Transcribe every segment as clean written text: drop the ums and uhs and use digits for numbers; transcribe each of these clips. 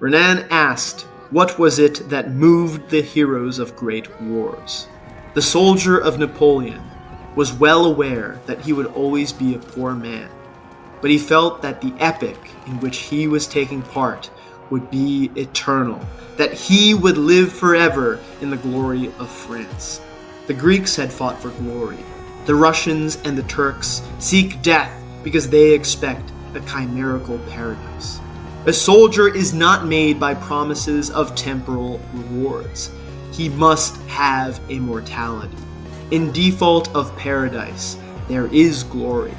Renan asked, what was it that moved the heroes of great wars? The soldier of Napoleon was well aware that he would always be a poor man, but he felt that the epic in which he was taking part would be eternal, that he would live forever in the glory of France. The Greeks had fought for glory. The Russians and the Turks seek death because they expect a chimerical paradise. A soldier is not made by promises of temporal rewards. He must have immortality. In default of paradise, there is glory,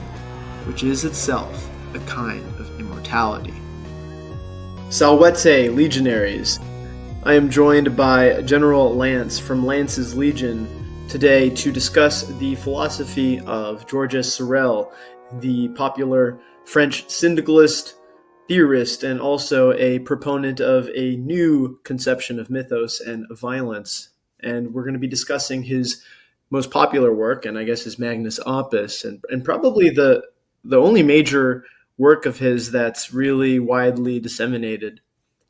which is itself a kind of immortality. Salvete, legionaries. I am joined by General Lance from Lance's Legion today to discuss the philosophy of Georges Sorel, the popular French syndicalist, theorist, and also a proponent of a new conception of mythos and violence. And we're going to be discussing his most popular work, and I guess his magnus opus, and probably the only major work of his that's really widely disseminated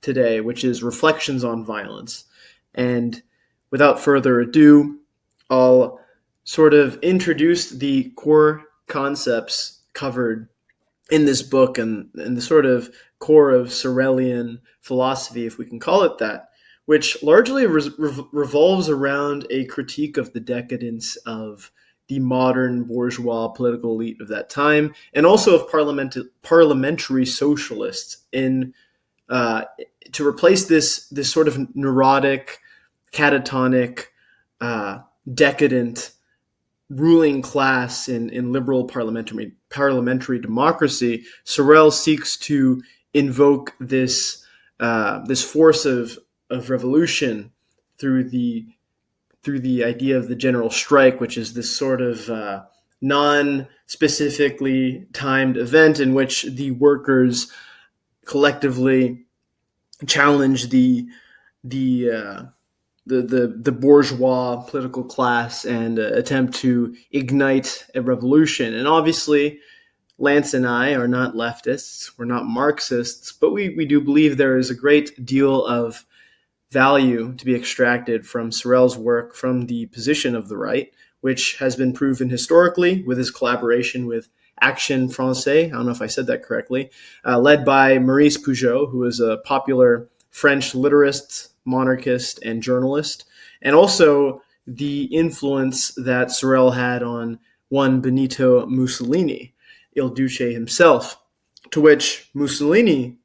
today, which is Reflections on Violence. And without further ado, I'll sort of introduce the core concepts covered in this book and the sort of core of Sorelian philosophy, if we can call it that, which largely revolves around a critique of the decadence of the modern bourgeois political elite of that time, and also of parliamentary socialists in to replace this sort of neurotic, catatonic, decadent ruling class in liberal parliamentary democracy. Sorel seeks to invoke this force of revolution through the idea of the general strike, which is this sort of non-specifically timed event in which the workers collectively challenge the bourgeois political class and attempt to ignite a revolution. And obviously, Lance and I are not leftists, we're not Marxists, but we do believe there is a great deal of value to be extracted from Sorel's work from the position of the right, which has been proven historically with his collaboration with Action Français, I don't know if I said that correctly, led by Maurice Pujol, who is a popular French literist, monarchist, and journalist, and also the influence that Sorel had on one Benito Mussolini, Il Duce himself, to which Mussolini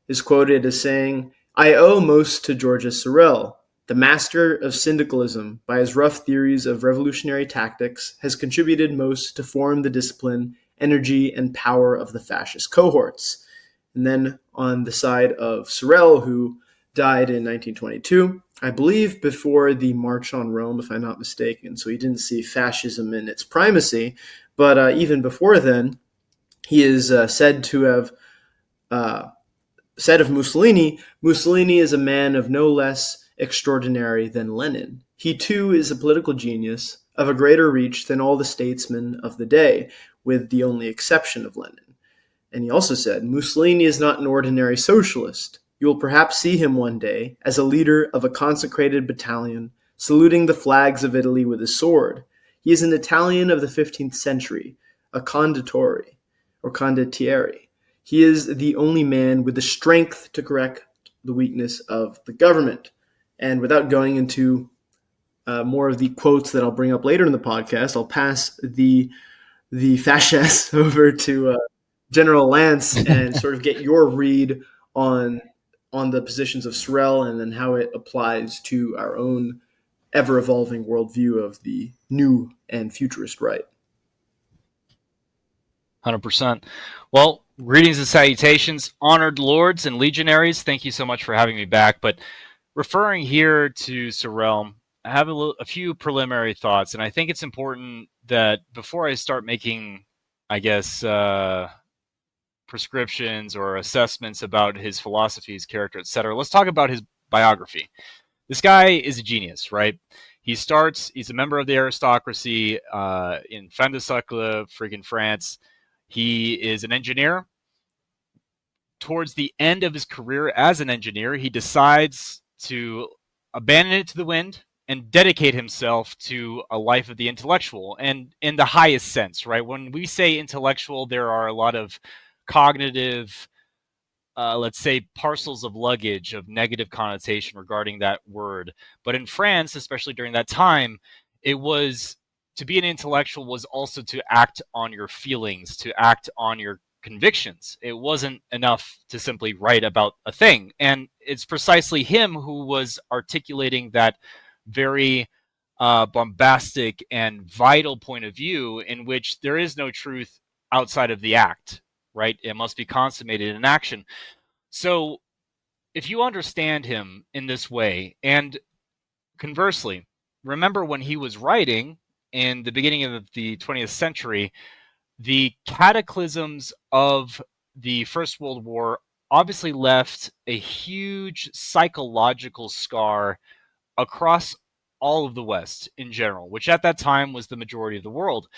is quoted as saying, "I owe most to Georges Sorel. The master of syndicalism, by his rough theories of revolutionary tactics, has contributed most to form the discipline, energy, and power of the fascist cohorts." And then on the side of Sorel, who died in 1922, I believe before the March on Rome, if I'm not mistaken, so he didn't see fascism in its primacy, but even before then, he is said to have said of Mussolini, Mussolini is a man of no less extraordinary than Lenin. He too is a political genius of a greater reach than all the statesmen of the day, with the only exception of Lenin. And he also said, Mussolini is not an ordinary socialist. You will perhaps see him one day as a leader of a consecrated battalion, saluting the flags of Italy with his sword. He is an Italian of the 15th century, a condottiere, or condottiere. He is the only man with the strength to correct the weakness of the government. And without going into more of the quotes that I'll bring up later in the podcast, I'll pass the fasces over to General Lance and sort of get your read on the positions of Sorel and then how it applies to our own ever-evolving worldview of the new and futurist right. 100%. Well, greetings and salutations, honored lords and legionaries. Thank you so much for having me back. But referring here to Sorel, I have a few preliminary thoughts, and I think it's important that before I start making, I guess, prescriptions or assessments about his philosophy, his character, etc., let's talk about his biography. This guy is a genius, right? He's a member of the aristocracy in fin de siècle, friggin' France. He is an engineer, towards the end of his career as an engineer, he decides to abandon it to the wind and dedicate himself to a life of the intellectual, and in the highest sense, right? When we say intellectual, there are a lot of cognitive, let's say, parcels of luggage of negative connotation regarding that word. But in France, especially during that time, it was, to be an intellectual was also to act on your feelings, to act on your convictions. It wasn't enough to simply write about a thing. And it's precisely him who was articulating that very bombastic and vital point of view in which there is no truth outside of the act, right? It must be consummated in action. So if you understand him in this way, and conversely, remember when he was writing in the beginning of the 20th century, the cataclysms of the First World War obviously left a huge psychological scar across all of the West in general, which at that time was the majority of the world.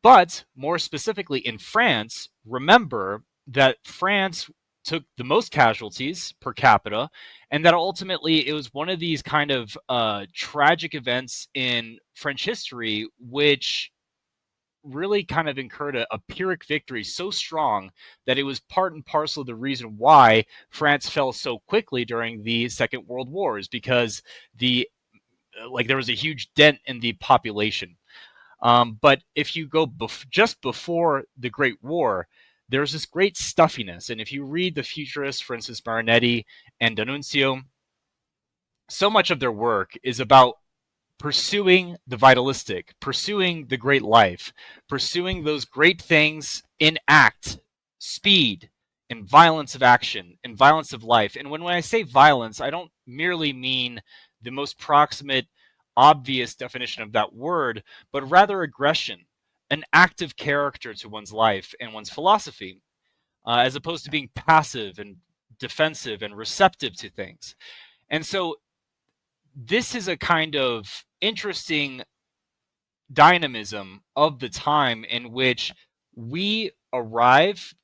But more specifically in France, remember that France took the most casualties per capita, and that ultimately it was one of these kind of tragic events in French history, which really kind of incurred a Pyrrhic victory so strong that it was part and parcel of the reason why France fell so quickly during the Second World War, is because there was a huge dent in the population. But if you go just before the Great War, there's this great stuffiness. And if you read the futurists, for instance, Marinetti and D'Annunzio, so much of their work is about pursuing the vitalistic, pursuing the great life, pursuing those great things in act, speed, and violence of action, and violence of life. And when I say violence, I don't merely mean the most proximate, obvious definition of that word, but rather aggression, an active character to one's life and one's philosophy, as opposed to being passive and defensive and receptive to things. And so this is a kind of interesting dynamism of the time in which we arrive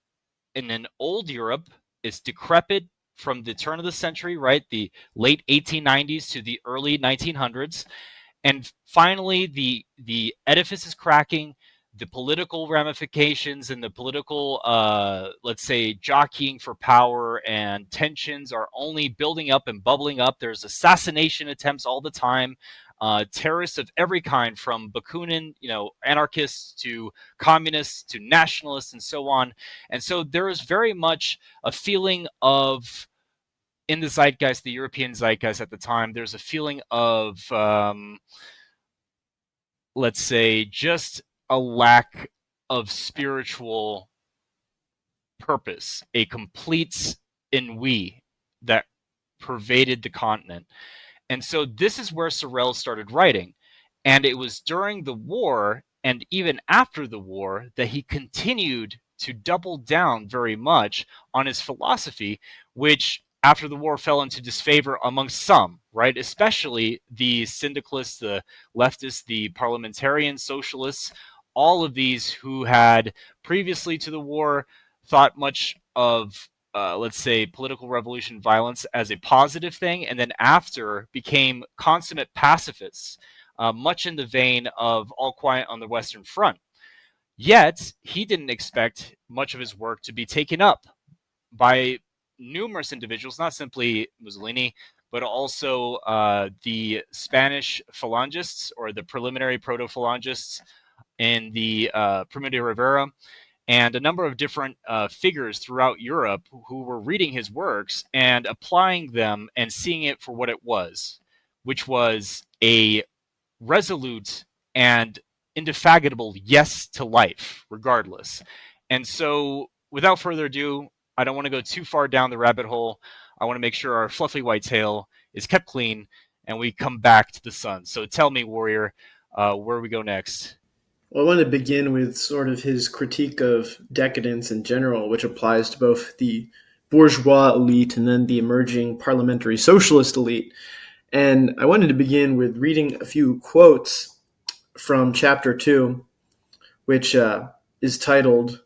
in an old Europe. It's decrepit from the turn of the century, right? The late 1890s to the early 1900s. And finally, the edifice is cracking. The political ramifications and the political, let's say, jockeying for power and tensions are only building up and bubbling up. There's assassination attempts all the time. Terrorists of every kind, from Bakunin, anarchists to communists to nationalists and so on. And so there is very much a feeling of, in the zeitgeist, the European zeitgeist at the time, there's a feeling of, let's say, just a lack of spiritual purpose, a complete ennui that pervaded the continent. And so this is where Sorel started writing. And it was during the war and even after the war that he continued to double down very much on his philosophy, which after the war fell into disfavor amongst some, right? Especially the syndicalists, the leftists, the parliamentarian socialists, all of these who had previously to the war thought much of, let's say, political revolution violence as a positive thing, and then after became consummate pacifists, much in the vein of All Quiet on the Western Front. Yet, he didn't expect much of his work to be taken up by numerous individuals, not simply Mussolini, but also the Spanish phalangists, or the preliminary proto-phalangists in the Primo de Rivera, and a number of different figures throughout Europe who were reading his works and applying them and seeing it for what it was, which was a resolute and indefatigable yes to life, regardless. And so, without further ado, I don't want to go too far down the rabbit hole. I want to make sure our fluffy white tail is kept clean and we come back to the sun. So tell me, Warrior, where we go next? Well, I want to begin with sort of his critique of decadence in general, which applies to both the bourgeois elite and then the emerging parliamentary socialist elite. And I wanted to begin with reading a few quotes from chapter 2, which is titled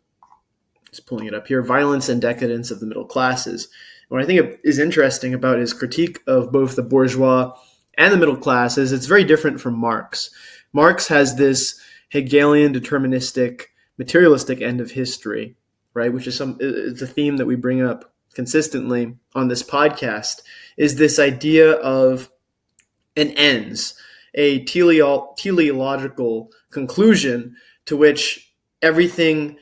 just pulling it up here, Violence and Decadence of the Middle Classes. What I think is interesting about his critique of both the bourgeois and the middle class is it's very different from Marx. Marx has this Hegelian deterministic materialistic end of history, right? Which is it's a theme that we bring up consistently on this podcast, is this idea of an ends, a teleological conclusion to which everything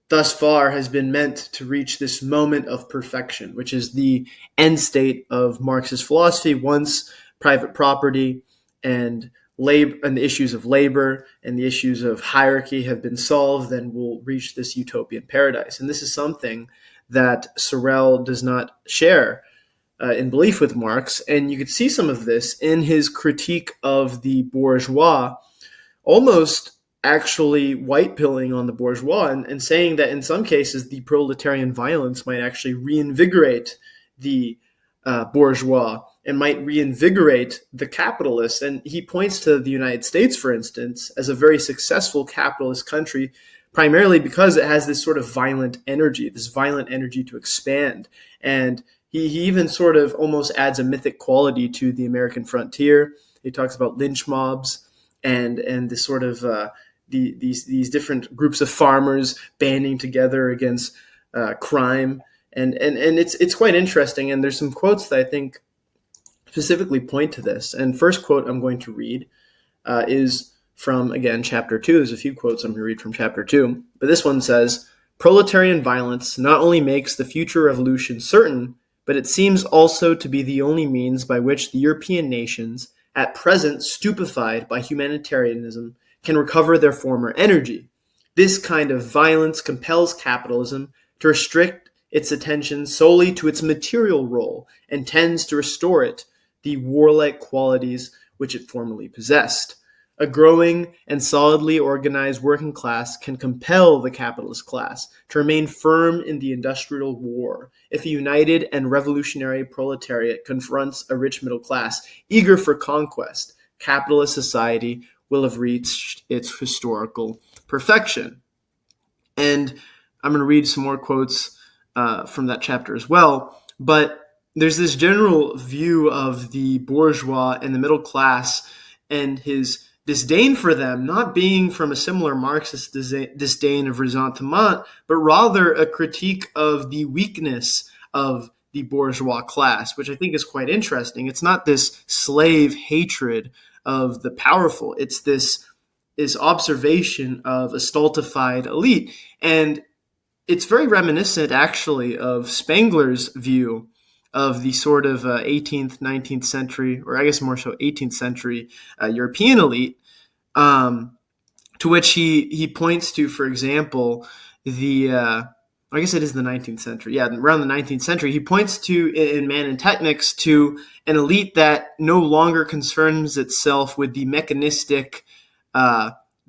thus far has been meant to reach this moment of perfection, which is the end state of Marx's philosophy. Once private property and labor and the issues of labor and the issues of hierarchy have been solved, then we'll reach this utopian paradise. And this is something that Sorel does not share in belief with Marx. And you could see some of this in his critique of the bourgeois, almost actually white-pilling on the bourgeois and saying that in some cases the proletarian violence might actually reinvigorate the bourgeois and might reinvigorate the capitalists. And he points to the United States, for instance, as a very successful capitalist country, primarily because it has this sort of violent energy to expand. And he even sort of almost adds a mythic quality to the American frontier. He talks about lynch mobs and this sort of these different groups of farmers banding together against crime. And it's quite interesting. And there's some quotes that I think specifically point to this. And first quote I'm going to read is from, again, chapter 2. There's a few quotes I'm going to read from chapter 2. But this one says, "Proletarian violence not only makes the future revolution certain, but it seems also to be the only means by which the European nations, at present stupefied by humanitarianism, can recover their former energy. This kind of violence compels capitalism to restrict its attention solely to its material role and tends to restore it the warlike qualities which it formerly possessed. A growing and solidly organized working class can compel the capitalist class to remain firm in the industrial war. If a united and revolutionary proletariat confronts a rich middle class eager for conquest, capitalist society will have reached its historical perfection." And I'm going to read some more quotes from that chapter as well. But there's this general view of the bourgeois and the middle class and his disdain for them not being from a similar Marxist disdain of ressentiment, but rather a critique of the weakness of the bourgeois class, which I think is quite interesting. It's not this slave hatred of the powerful. It's this observation of a stultified elite. And it's very reminiscent, actually, of Spengler's view of the sort of 18th, 19th century, or I guess more so 18th century European elite, to which he points to, for example, I guess it is the 19th century. Yeah, around the 19th century, he points to, in Man and Technics, to an elite that no longer concerns itself with the mechanistic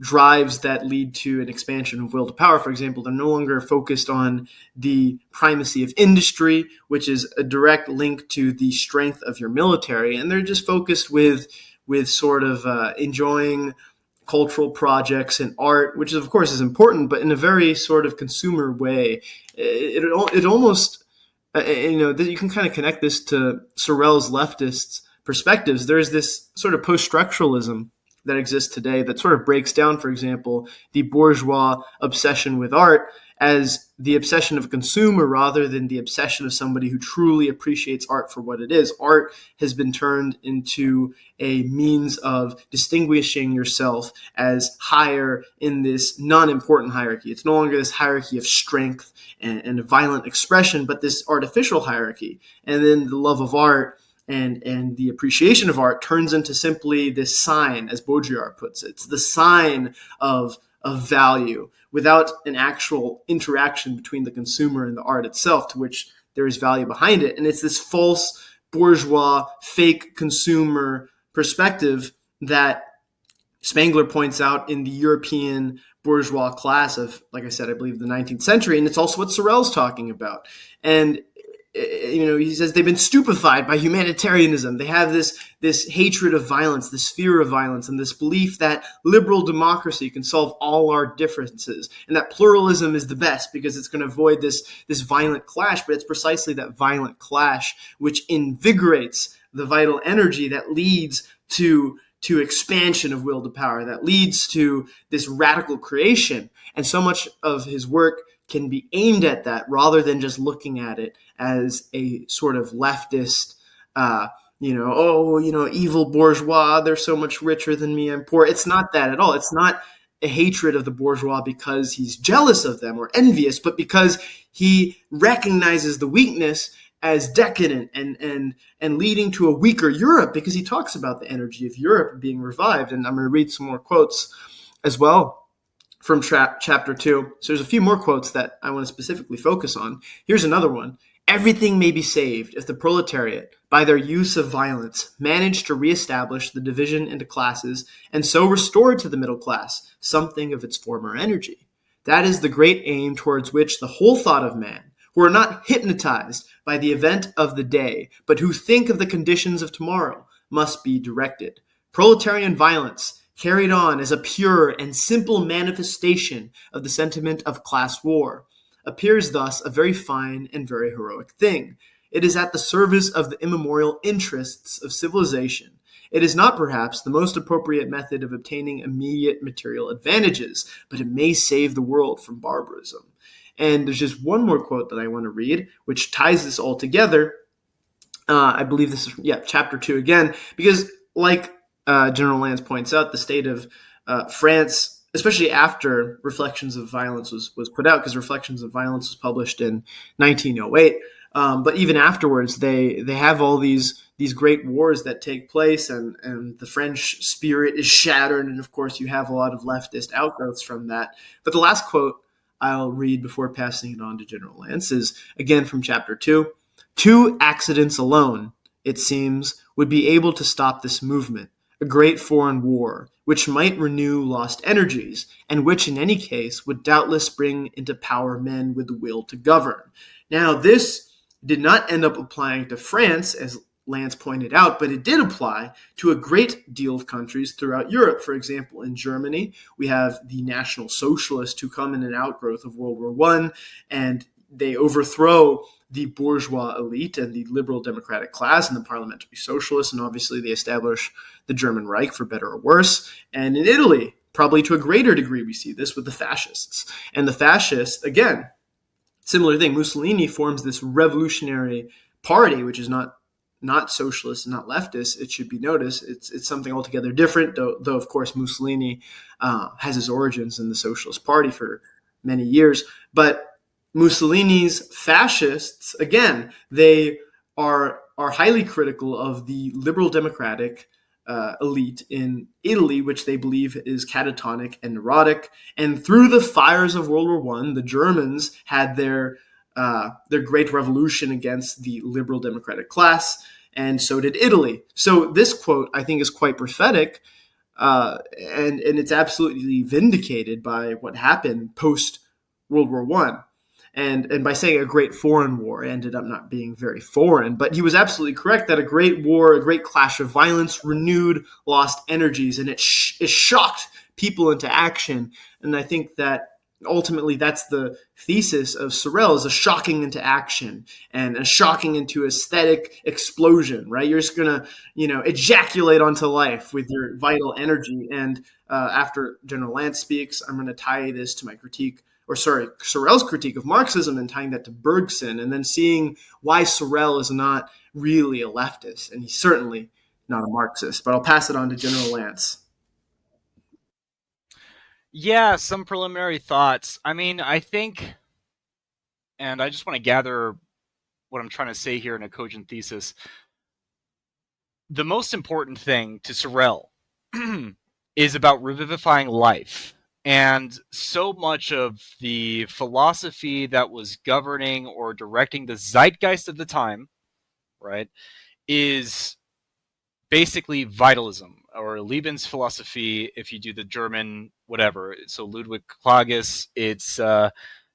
drives that lead to an expansion of will to power. For example, they're no longer focused on the primacy of industry, which is a direct link to the strength of your military, and they're just focused with sort of enjoying cultural projects and art, which of course is important, but in a very sort of consumer way. It almost, you can kind of connect this to Sorel's leftist perspectives. There's this sort of post-structuralism that exists today that sort of breaks down, for example, the bourgeois obsession with art as the obsession of a consumer rather than the obsession of somebody who truly appreciates art for what it is. Art has been turned into a means of distinguishing yourself as higher in this non-important hierarchy. It's no longer this hierarchy of strength and violent expression, but this artificial hierarchy. And then the love of art and the appreciation of art turns into simply this sign, as Baudrillard puts it. It's the sign of value without an actual interaction between the consumer and the art itself, to which there is value behind it. And it's this false bourgeois, fake consumer perspective that Spengler points out in the European bourgeois class of, like I said, I believe the 19th century. And it's also what Sorel's talking about. And he says they've been stupefied by humanitarianism. They have this hatred of violence, this fear of violence, and this belief that liberal democracy can solve all our differences, and that pluralism is the best because it's going to avoid this violent clash. But it's precisely that violent clash which invigorates the vital energy that leads to expansion of will to power, that leads to this radical creation. And so much of his work can be aimed at that rather than just looking at it as a sort of leftist, evil bourgeois, they're so much richer than me, I'm poor. It's not that at all. It's not a hatred of the bourgeois because he's jealous of them or envious, but because he recognizes the weakness as decadent and leading to a weaker Europe, because he talks about the energy of Europe being revived. And I'm going to read some more quotes as well from chapter 2. So there's a few more quotes that I want to specifically focus on. Here's another one. Everything may be saved if the proletariat, by their use of violence, manage to reestablish the division into classes and so restore to the middle class something of its former energy. That is the great aim towards which the whole thought of man, who are not hypnotized by the event of the day, but who think of the conditions of tomorrow, must be directed. Proletarian violence, carried on as a pure and simple manifestation of the sentiment of class war, appears thus a very fine and very heroic thing. It is at the service of the immemorial interests of civilization. It is not perhaps the most appropriate method of obtaining immediate material advantages, but it may save the world from barbarism. And there's just one more quote that I want to read, which ties this all together. I believe this is from, chapter 2 again, because like General Lance points out, the state of France, especially after Reflections of Violence was put out, because Reflections of Violence was published in 1908. But even afterwards, they have all these great wars that take place, and the French spirit is shattered. And of course, you have a lot of leftist outgrowths from that. But the last quote I'll read before passing it on to General Lance is again from chapter 2. 2 accidents alone, it seems, would be able to stop this movement, a great foreign war, which might renew lost energies, and which in any case would doubtless bring into power men with the will to govern. Now, this did not end up applying to France, as Lance pointed out, but it did apply to a great deal of countries throughout Europe. For example, in Germany, we have the National Socialists who come in an outgrowth of World War I, and they overthrow the bourgeois elite and the liberal democratic class and the parliamentary socialists, and obviously they establish the German Reich for better or worse. And in Italy, probably to a greater degree, we see this with the fascists. And the fascists, again, similar thing, Mussolini forms this revolutionary party, which is not socialist and not leftist. It should be noticed. It's something altogether different, though of course Mussolini has his origins in the Socialist Party for many years. But Mussolini's fascists, again, they are highly critical of the liberal democratic elite in Italy, which they believe is catatonic and neurotic. And through the fires of World War I, the Germans had their great revolution against the liberal democratic class, and so did Italy. So this quote, I think, is quite prophetic, and it's absolutely vindicated by what happened post World War I. And by saying a great foreign war, it ended up not being very foreign. But he was absolutely correct that a great war, a great clash of violence, renewed lost energies, and it shocked people into action. And I think that ultimately that's the thesis of Sorel, is a shocking into action and a shocking into aesthetic explosion, right? You're just going to, ejaculate onto life with your vital energy. And after General Lance speaks, I'm going to tie this to my Sorel's critique of Marxism and tying that to Bergson, and then seeing why Sorel is not really a leftist, and he's certainly not a Marxist. But I'll pass it on to General Lance. Yeah, some preliminary thoughts. I mean, I think, and I just want to gather what I'm trying to say here in a cogent thesis. The most important thing to Sorel is about revivifying life. And so much of the philosophy that was governing or directing the zeitgeist of the time, right, is basically vitalism, or Lebensphilosophy if you do the German whatever. So Ludwig Klages, it's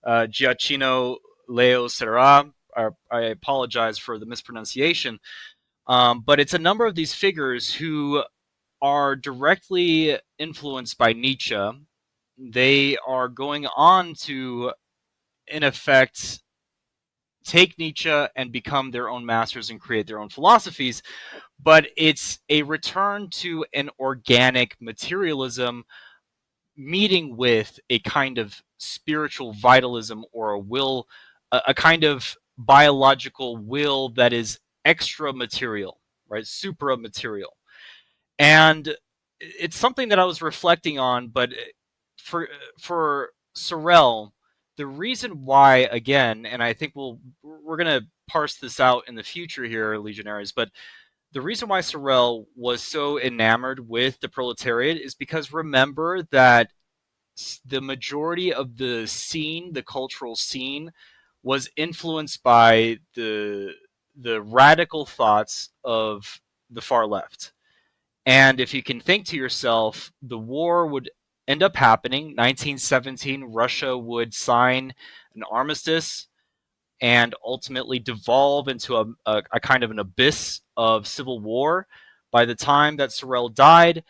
Giacchino Leo Serra. I apologize for the mispronunciation. But it's a number of these figures who are directly influenced by Nietzsche. They are going on to, in effect, take Nietzsche and become their own masters and create their own philosophies. But it's a return to an organic materialism meeting with a kind of spiritual vitalism, or a will, a kind of biological will that is extra material, right? Supra material. And it's something that I was reflecting on, but for Sorel, the reason why, again, and I think we're going to parse this out in the future here, legionaries, but the reason why Sorel was so enamored with the proletariat is because, remember that the majority of the scene, the cultural scene, was influenced by the radical thoughts of the far left. And if you can think to yourself, the war would end up happening. 1917, Russia would sign an armistice and ultimately devolve into a kind of an abyss of civil war. By the time that Sorel died,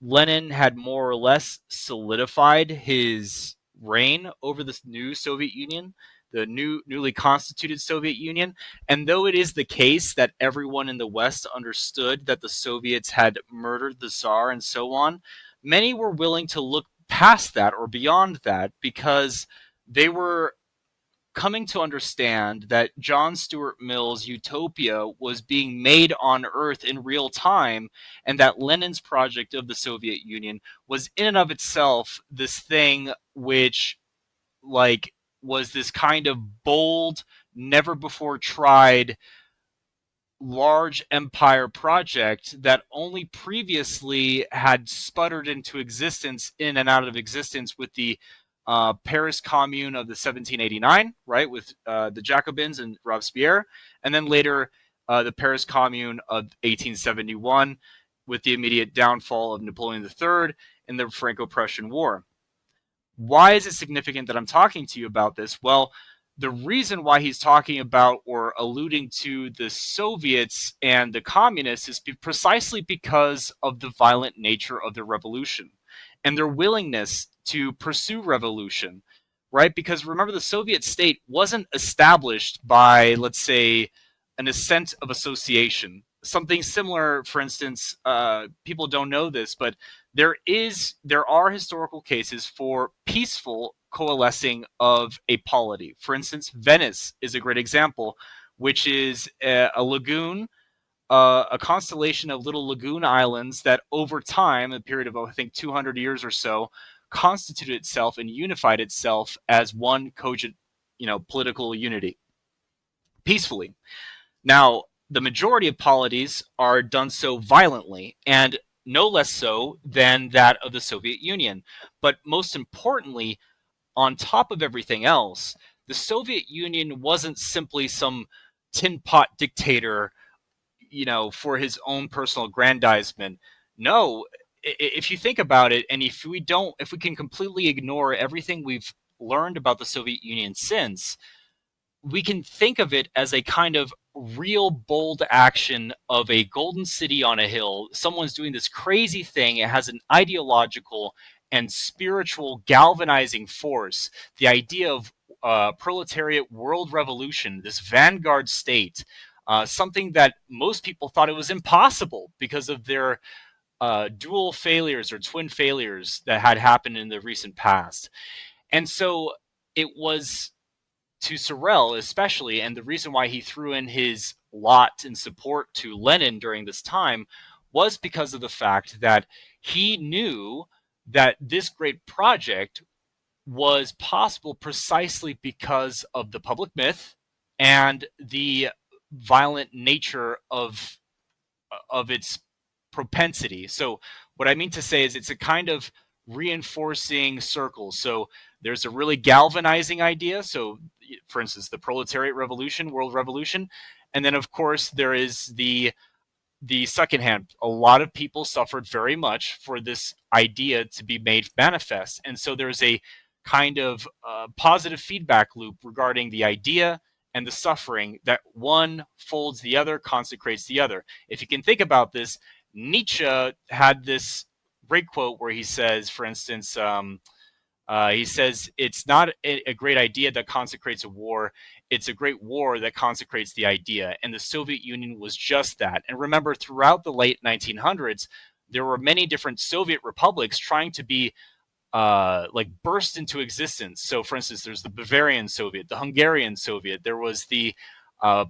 Lenin had more or less solidified his reign over the new Soviet Union, the newly constituted Soviet Union. And though it is the case that everyone in the West understood that the Soviets had murdered the Tsar and so on, many were willing to look past that or beyond that, because they were coming to understand that John Stuart Mill's utopia was being made on Earth in real time, and that Lenin's project of the Soviet Union was in and of itself this thing which, like, was this kind of bold, never before tried large empire project that only previously had sputtered into existence, in and out of existence, with the Paris Commune of the 1789, right, with the Jacobins and Robespierre, and then later the Paris Commune of 1871, with the immediate downfall of Napoleon III in the Franco-Prussian War. Why is it significant that I'm talking to you about this? Well, the reason why he's talking about or alluding to the Soviets and the communists is precisely because of the violent nature of the revolution and their willingness to pursue revolution, right? Because remember, the Soviet state wasn't established by, let's say, an assent of association. Something similar, for instance, people don't know this, but there are historical cases for peaceful coalescing of a polity. For instance, Venice is a great example, which is a lagoon, a constellation of little lagoon islands that, over time, a period of, I think, 200 years or so, constituted itself and unified itself as one cogent, political unity, peacefully. Now, the majority of polities are done so violently, and no less so than that of the Soviet Union. But most importantly, on top of everything else, the Soviet Union wasn't simply some tin pot dictator, for his own personal aggrandizement. No, if you think about it, and if we can completely ignore everything we've learned about the Soviet Union since, we can think of it as a kind of real bold action of a golden city on a hill. Someone's doing this crazy thing. It has an ideological and spiritual galvanizing force. The idea of proletariat world revolution, this vanguard state, something that most people thought it was impossible because of their dual failures or twin failures that had happened in the recent past. And so it was, to Sorel especially, and the reason why he threw in his lot in support to Lenin during this time was because of the fact that he knew that this great project was possible precisely because of the public myth and the violent nature of its propensity. So what I mean to say is it's a kind of reinforcing circle. So there's a really galvanizing idea. So, for instance, the proletariat revolution, world revolution, and then of course there is the second hand. A lot of people suffered very much for this idea to be made manifest, and so there's a kind of positive feedback loop regarding the idea and the suffering, that one folds the other, consecrates the other. If you can think about this, Nietzsche had this great quote where he says, for instance, he says, it's not a great idea that consecrates a war. It's a great war that consecrates the idea. And the Soviet Union was just that. And remember, throughout the late 1900s, there were many different Soviet republics trying to be like burst into existence. So, for instance, there's the Bavarian Soviet, the Hungarian Soviet. There was the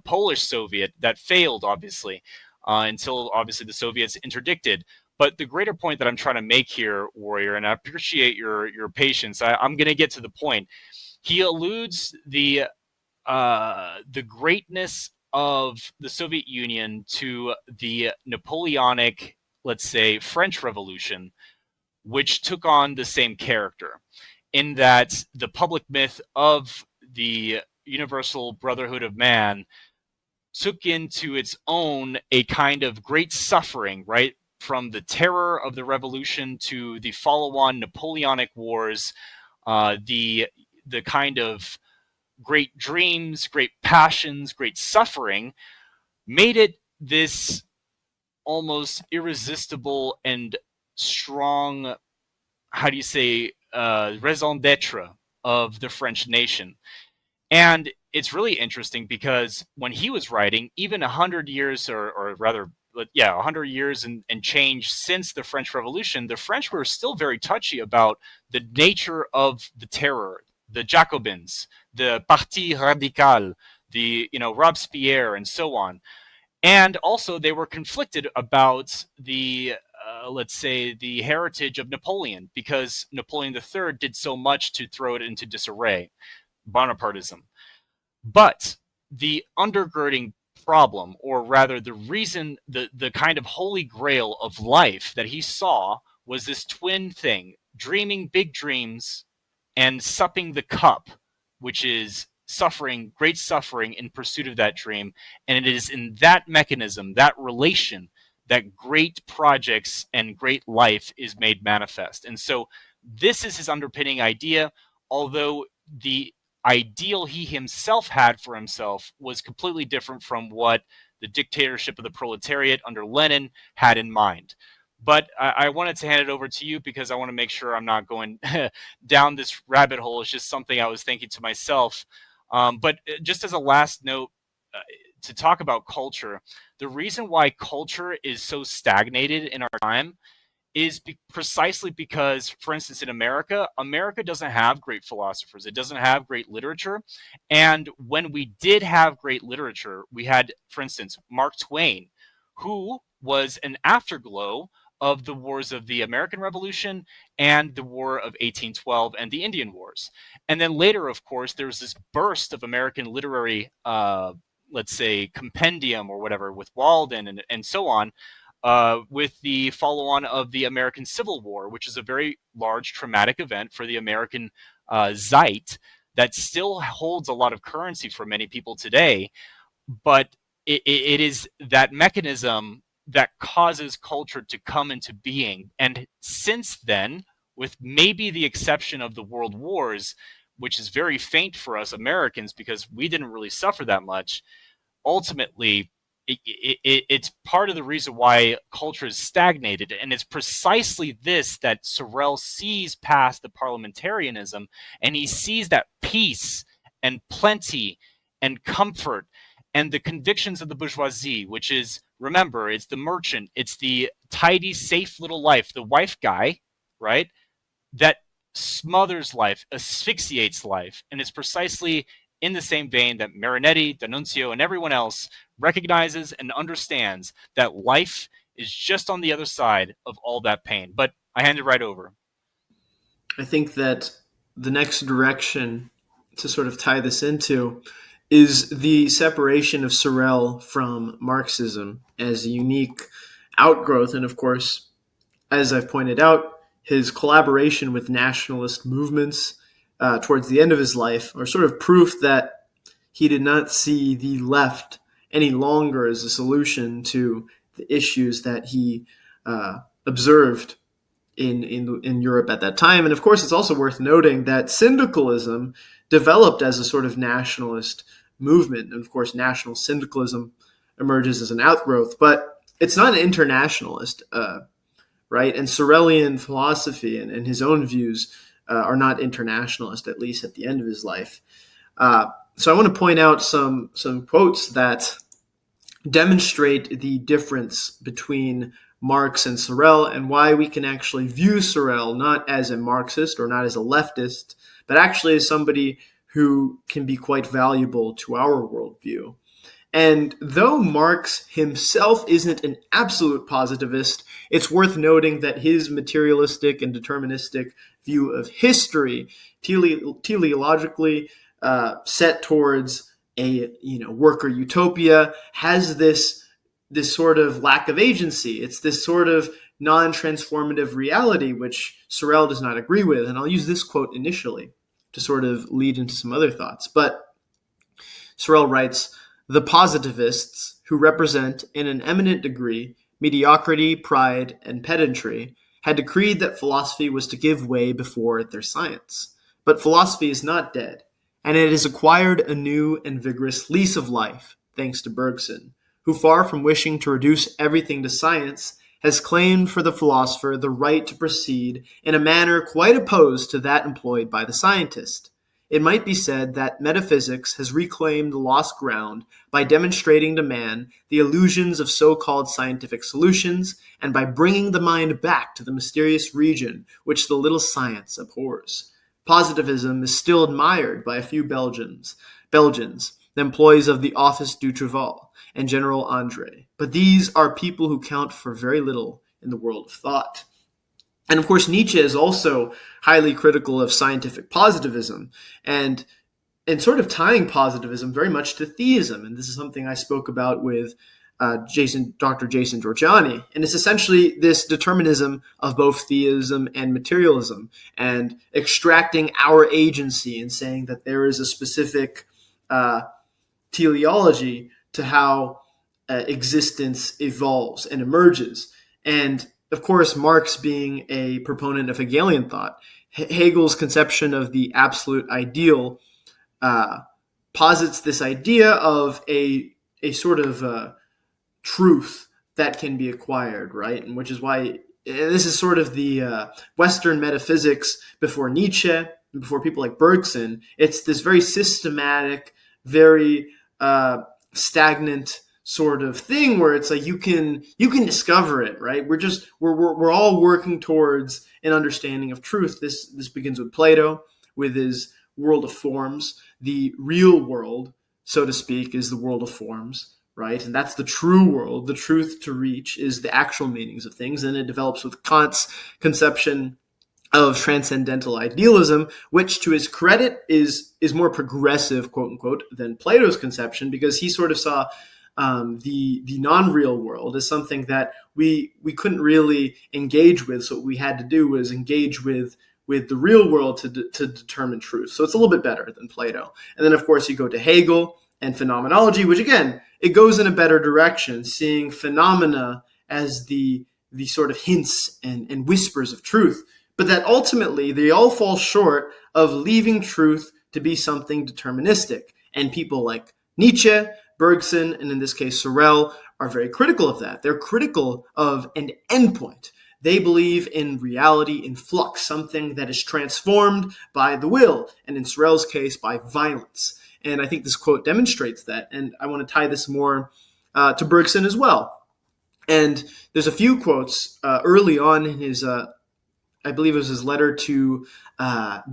Polish Soviet that failed, obviously, until obviously the Soviets interdicted. But the greater point that I'm trying to make here, Warrior, and I appreciate your patience. I'm going to get to the point. He alludes the greatness of the Soviet Union to the Napoleonic, let's say, French Revolution, which took on the same character, in that the public myth of the universal brotherhood of man took into its own a kind of great suffering, right? From the terror of the revolution to the follow-on Napoleonic Wars, the kind of great dreams, great passions, great suffering, made it this almost irresistible and strong, how do you say, raison d'etre of the French nation. And it's really interesting because when he was writing, even 100 years, or rather, yeah, 100 years and change since the French Revolution, the French were still very touchy about the nature of the terror, the Jacobins, the Parti Radical, the, Robespierre, and so on. And also, they were conflicted about the, let's say, the heritage of Napoleon, because Napoleon III did so much to throw it into disarray, Bonapartism. But the undergirding problem, or rather the reason, the kind of holy grail of life that he saw, was this twin thing: dreaming big dreams and supping the cup, which is suffering, great suffering in pursuit of that dream. And it is in that mechanism, that relation, that great projects and great life is made manifest. And so this is his underpinning idea, although the ideal he himself had for himself was completely different from what the dictatorship of the proletariat under Lenin had in mind. But I wanted to hand it over to you because I want to make sure I'm not going down this rabbit hole. It's just something I was thinking to myself. But just as a last note, to talk about culture, the reason why culture is so stagnated in our time is precisely because, for instance, in America, America doesn't have great philosophers. It doesn't have great literature. And when we did have great literature, we had, for instance, Mark Twain, who was an afterglow of the wars of the American Revolution and the War of 1812 and the Indian Wars. And then later, of course, there was this burst of American literary, let's say, compendium or whatever, with Walden and so on, with the follow-on of the American Civil War, which is a very large traumatic event for the American Zeit that still holds a lot of currency for many people today. But it is that mechanism that causes culture to come into being. And since then, with maybe the exception of the World Wars, which is very faint for us Americans because we didn't really suffer that much, ultimately, it's part of the reason why culture is stagnated. And it's precisely this that Sorel sees past the parliamentarianism, and he sees that peace and plenty and comfort and the convictions of the bourgeoisie, which is, remember, it's the merchant, it's the tidy, safe little life, the wife guy, right, that smothers life, asphyxiates life. And it's precisely in the same vein that Marinetti, D'Annunzio, and everyone else recognizes and understands that life is just on the other side of all that pain. But I hand it right over. I think that the next direction to sort of tie this into is the separation of Sorel from Marxism as a unique outgrowth. And of course, as I've pointed out, his collaboration with nationalist movements towards the end of his life are sort of proof that he did not see the left any longer as a solution to the issues that he observed in Europe at that time. And of course, it's also worth noting that syndicalism developed as a sort of nationalist movement. And of course, national syndicalism emerges as an outgrowth, but it's not an internationalist, right? And Sorelian philosophy and his own views are not internationalist, at least at the end of his life. So I want to point out some quotes that demonstrate the difference between Marx and Sorel, and why we can actually view Sorel not as a Marxist or not as a leftist, but actually as somebody who can be quite valuable to our worldview. And though Marx himself isn't an absolute positivist, it's worth noting that his materialistic and deterministic view of history, teleologically set towards a worker utopia, has this sort of lack of agency. It's this sort of non-transformative reality, which Sorel does not agree with. And I'll use this quote initially to sort of lead into some other thoughts. But Sorel writes, "The positivists, who represent in an eminent degree mediocrity, pride, and pedantry, had decreed that philosophy was to give way before their science. But philosophy is not dead, and it has acquired a new and vigorous lease of life, thanks to Bergson, who, far from wishing to reduce everything to science, has claimed for the philosopher the right to proceed in a manner quite opposed to that employed by the scientist. It might be said that metaphysics has reclaimed the lost ground by demonstrating to man the illusions of so-called scientific solutions, and by bringing the mind back to the mysterious region which the little science abhors. Positivism is still admired by a few Belgians, the employees of the Office du Travail and General Andre, but these are people who count for very little in the world of thought." And of course, Nietzsche is also highly critical of scientific positivism, and sort of tying positivism very much to theism. And this is something I spoke about with Dr. Jason Giorgiani. And it's essentially this determinism of both theism and materialism, and extracting our agency and saying that there is a specific teleology to how existence evolves and emerges. And of course, Marx being a proponent of Hegelian thought, Hegel's conception of the absolute ideal posits this idea of a sort of truth that can be acquired, right? And which is why this is sort of the Western metaphysics before Nietzsche and before people like Bergson. It's this very systematic, very stagnant sort of thing where it's like you can discover it, right? We're all working towards an understanding of truth. This begins with Plato, with his world of forms. The real world, so to speak, is the world of forms, right? And that's the true world. The truth to reach is the actual meanings of things. And it develops with Kant's conception of transcendental idealism, which, to his credit, is more progressive, quote unquote, than Plato's conception, because he sort of saw the non-real world as something that we couldn't really engage with. So what we had to do was engage with the real world to determine truth. So it's a little bit better than Plato. And then, of course, you go to Hegel and phenomenology, which, again, it goes in a better direction, seeing phenomena as the sort of hints and whispers of truth. But that ultimately they all fall short of leaving truth to be something deterministic. And people like Nietzsche, Bergson, and in this case Sorel, are very critical of that. They're critical of an endpoint. They believe in reality in flux, something that is transformed by the will, and in Sorel's case, by violence. And I think this quote demonstrates that. And I want to tie this more to Bergson as well. And there's a few quotes early on in his I believe it was his letter to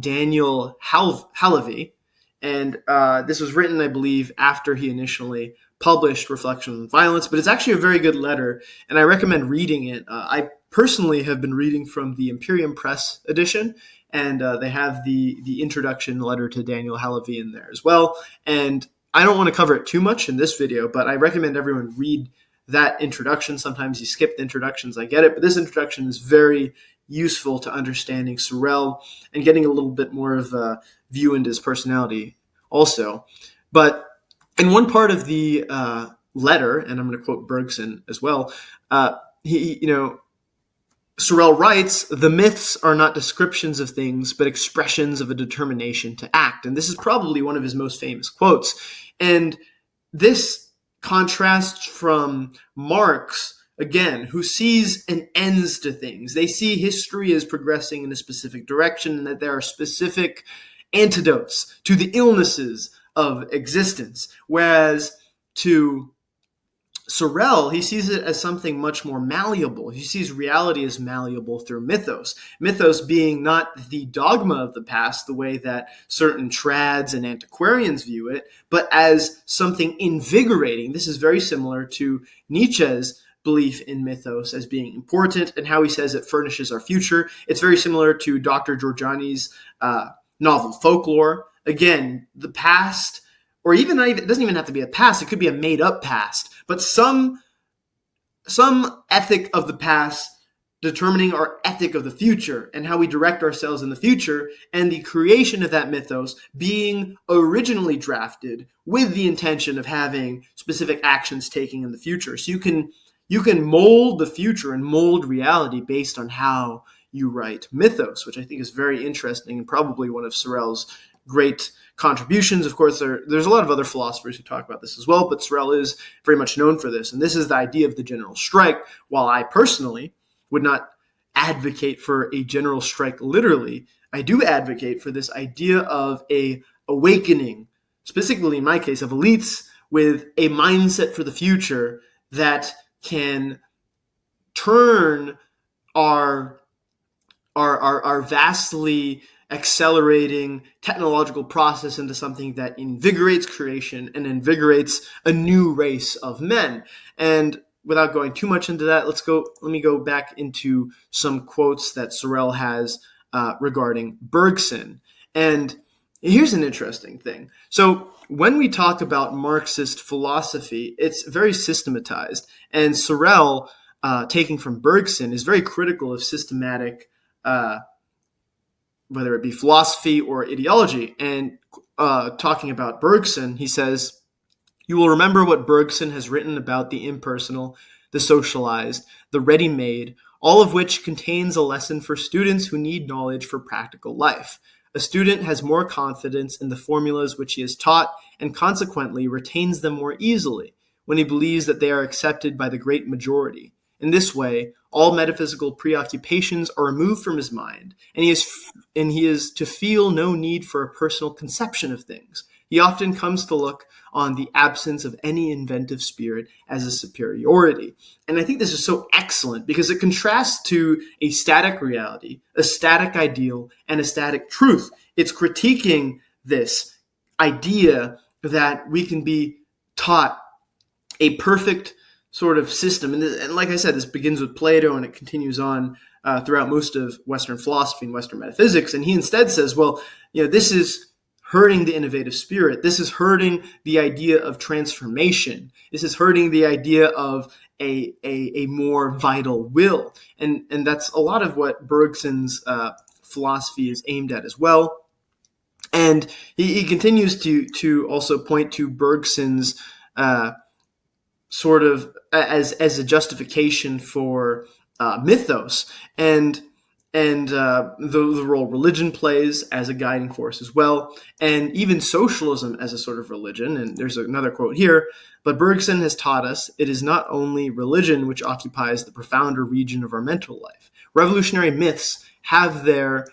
Daniel Halavy. And this was written, I believe, after he initially published Reflections on Violence. But it's actually a very good letter, and I recommend reading it. I personally have been reading from the Imperium Press edition, and they have the introduction letter to Daniel Halavy in there as well. And I don't want to cover it too much in this video, but I recommend everyone read that introduction. Sometimes you skip the introductions, I get it, but this introduction is very useful to understanding Sorel and getting a little bit more of a view into his personality also. But in one part of the letter, and I'm going to quote Bergson as well, Sorel writes, the myths are not descriptions of things, but expressions of a determination to act. And this is probably one of his most famous quotes. And this contrasts from Marx, again, who sees an ends to things. They see history as progressing in a specific direction and that there are specific antidotes to the illnesses of existence. Whereas to Sorel, he sees it as something much more malleable. He sees reality as malleable through mythos. Mythos being not the dogma of the past, the way that certain trads and antiquarians view it, but as something invigorating. This is very similar to Nietzsche's belief in mythos as being important and how he says it furnishes our future. It's very similar to Dr. Giorgiani's novel Folklore. Again, the past, or even it doesn't even have to be a past, it could be a made-up past, but some ethic of the past determining our ethic of the future and how we direct ourselves in the future, and the creation of that mythos being originally drafted with the intention of having specific actions taken in the future. So you can mold the future and mold reality based on how you write mythos, which I think is very interesting and probably one of Sorel's great contributions. Of course, there's a lot of other philosophers who talk about this as well, but Sorel is very much known for this. And this is the idea of the general strike. While I personally would not advocate for a general strike literally, I do advocate for this idea of a awakening, specifically in my case, of elites with a mindset for the future that can turn our vastly accelerating technological process into something that invigorates creation and invigorates a new race of men. And without going too much into that, let me go back into some quotes that Sorel has regarding Bergson. And here's an interesting thing. So when we talk about Marxist philosophy, it's very systematized. And Sorel, taking from Bergson, is very critical of systematic whether it be philosophy or ideology. And talking about Bergson, he says, you will remember what Bergson has written about the impersonal, the socialized, the ready-made, all of which contains a lesson for students who need knowledge for practical life. A student has more confidence in the formulas which he is taught and consequently retains them more easily when he believes that they are accepted by the great majority. In this way, all metaphysical preoccupations are removed from his mind, and he is to feel no need for a personal conception of things. He often comes to look on the absence of any inventive spirit as a superiority. And I think this is so excellent because it contrasts to a static reality, a static ideal, and a static truth. It's critiquing this idea that we can be taught a perfect sort of system. And like I said, this begins with Plato and it continues on throughout most of Western philosophy and Western metaphysics. And he instead says, well, this is hurting the innovative spirit. This is hurting the idea of transformation. This is hurting the idea of a more vital will. And that's a lot of what Bergson's philosophy is aimed at as well. And he continues to also point to Bergson's sort of as a justification for mythos and the role religion plays as a guiding force as well, and even socialism as a sort of religion. And there's another quote here, but Bergson has taught us it is not only religion which occupies the profounder region of our mental life. Revolutionary myths have their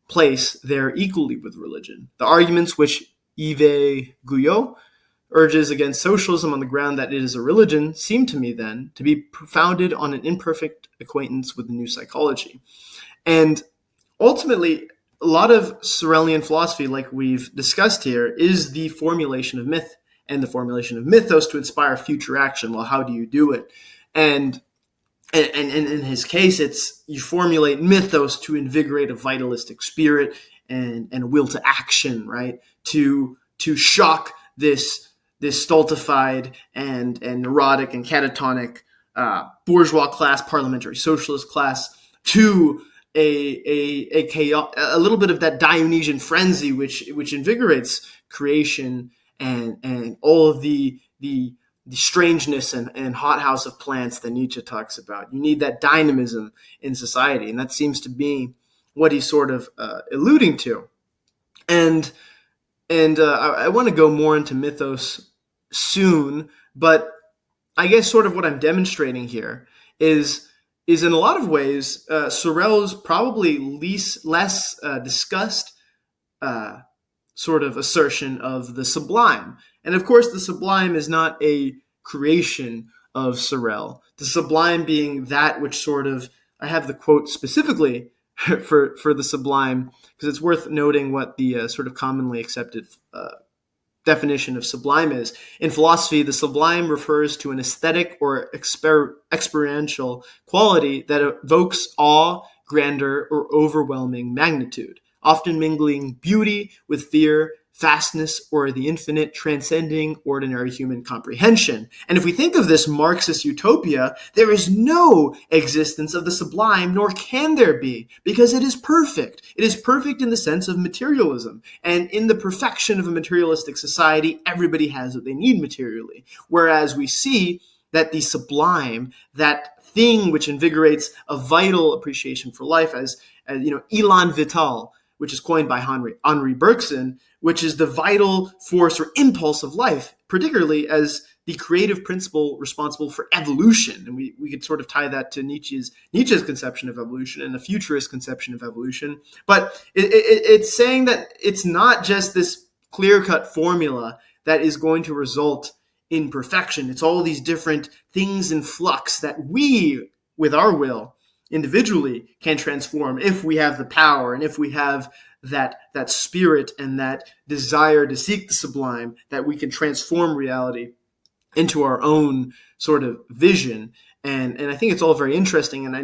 place there equally with religion. The arguments which Yves Guyot urges against socialism on the ground that it is a religion seem to me then to be founded on an imperfect acquaintance with the new psychology. And ultimately, a lot of Sorelian philosophy, like we've discussed here, is the formulation of myth and the formulation of mythos to inspire future action. Well, how do you do it? And in his case, it's you formulate mythos to invigorate a vitalistic spirit and a will to action, right? To shock this stultified and neurotic and catatonic bourgeois class, parliamentary socialist class, to a chaos, a little bit of that Dionysian frenzy, which invigorates creation and all of the strangeness and hothouse of plants that Nietzsche talks about. You need that dynamism in society, and that seems to be what he's sort of alluding to. And I want to go more into Mythos soon, but I guess sort of what I'm demonstrating here is in a lot of ways Sorel's probably less discussed uh, sort of assertion of the sublime. And of course, the sublime is not a creation of Sorel. The sublime being that which sort of, I have the quote specifically for the sublime, because it's worth noting what the sort of commonly accepted definition of sublime is. In philosophy, the sublime refers to an aesthetic or experiential quality that evokes awe, grandeur, or overwhelming magnitude, often mingling beauty with fear, vastness, or the infinite, transcending ordinary human comprehension. And if we think of this Marxist utopia, there is no existence of the sublime, nor can there be, because it is perfect. It is perfect in the sense of materialism. And in the perfection of a materialistic society, everybody has what they need materially. Whereas we see that the sublime, that thing which invigorates a vital appreciation for life, as elan vital, which is coined by Henri Bergson, which is the vital force or impulse of life, particularly as the creative principle responsible for evolution. And we could sort of tie that to Nietzsche's conception of evolution and a futurist conception of evolution. But it's saying that it's not just this clear-cut formula that is going to result in perfection. It's all these different things in flux that we, with our will, individually can transform if we have the power and if we have that spirit and that desire to seek the sublime, that we can transform reality into our own sort of vision. And I think it's all very interesting. And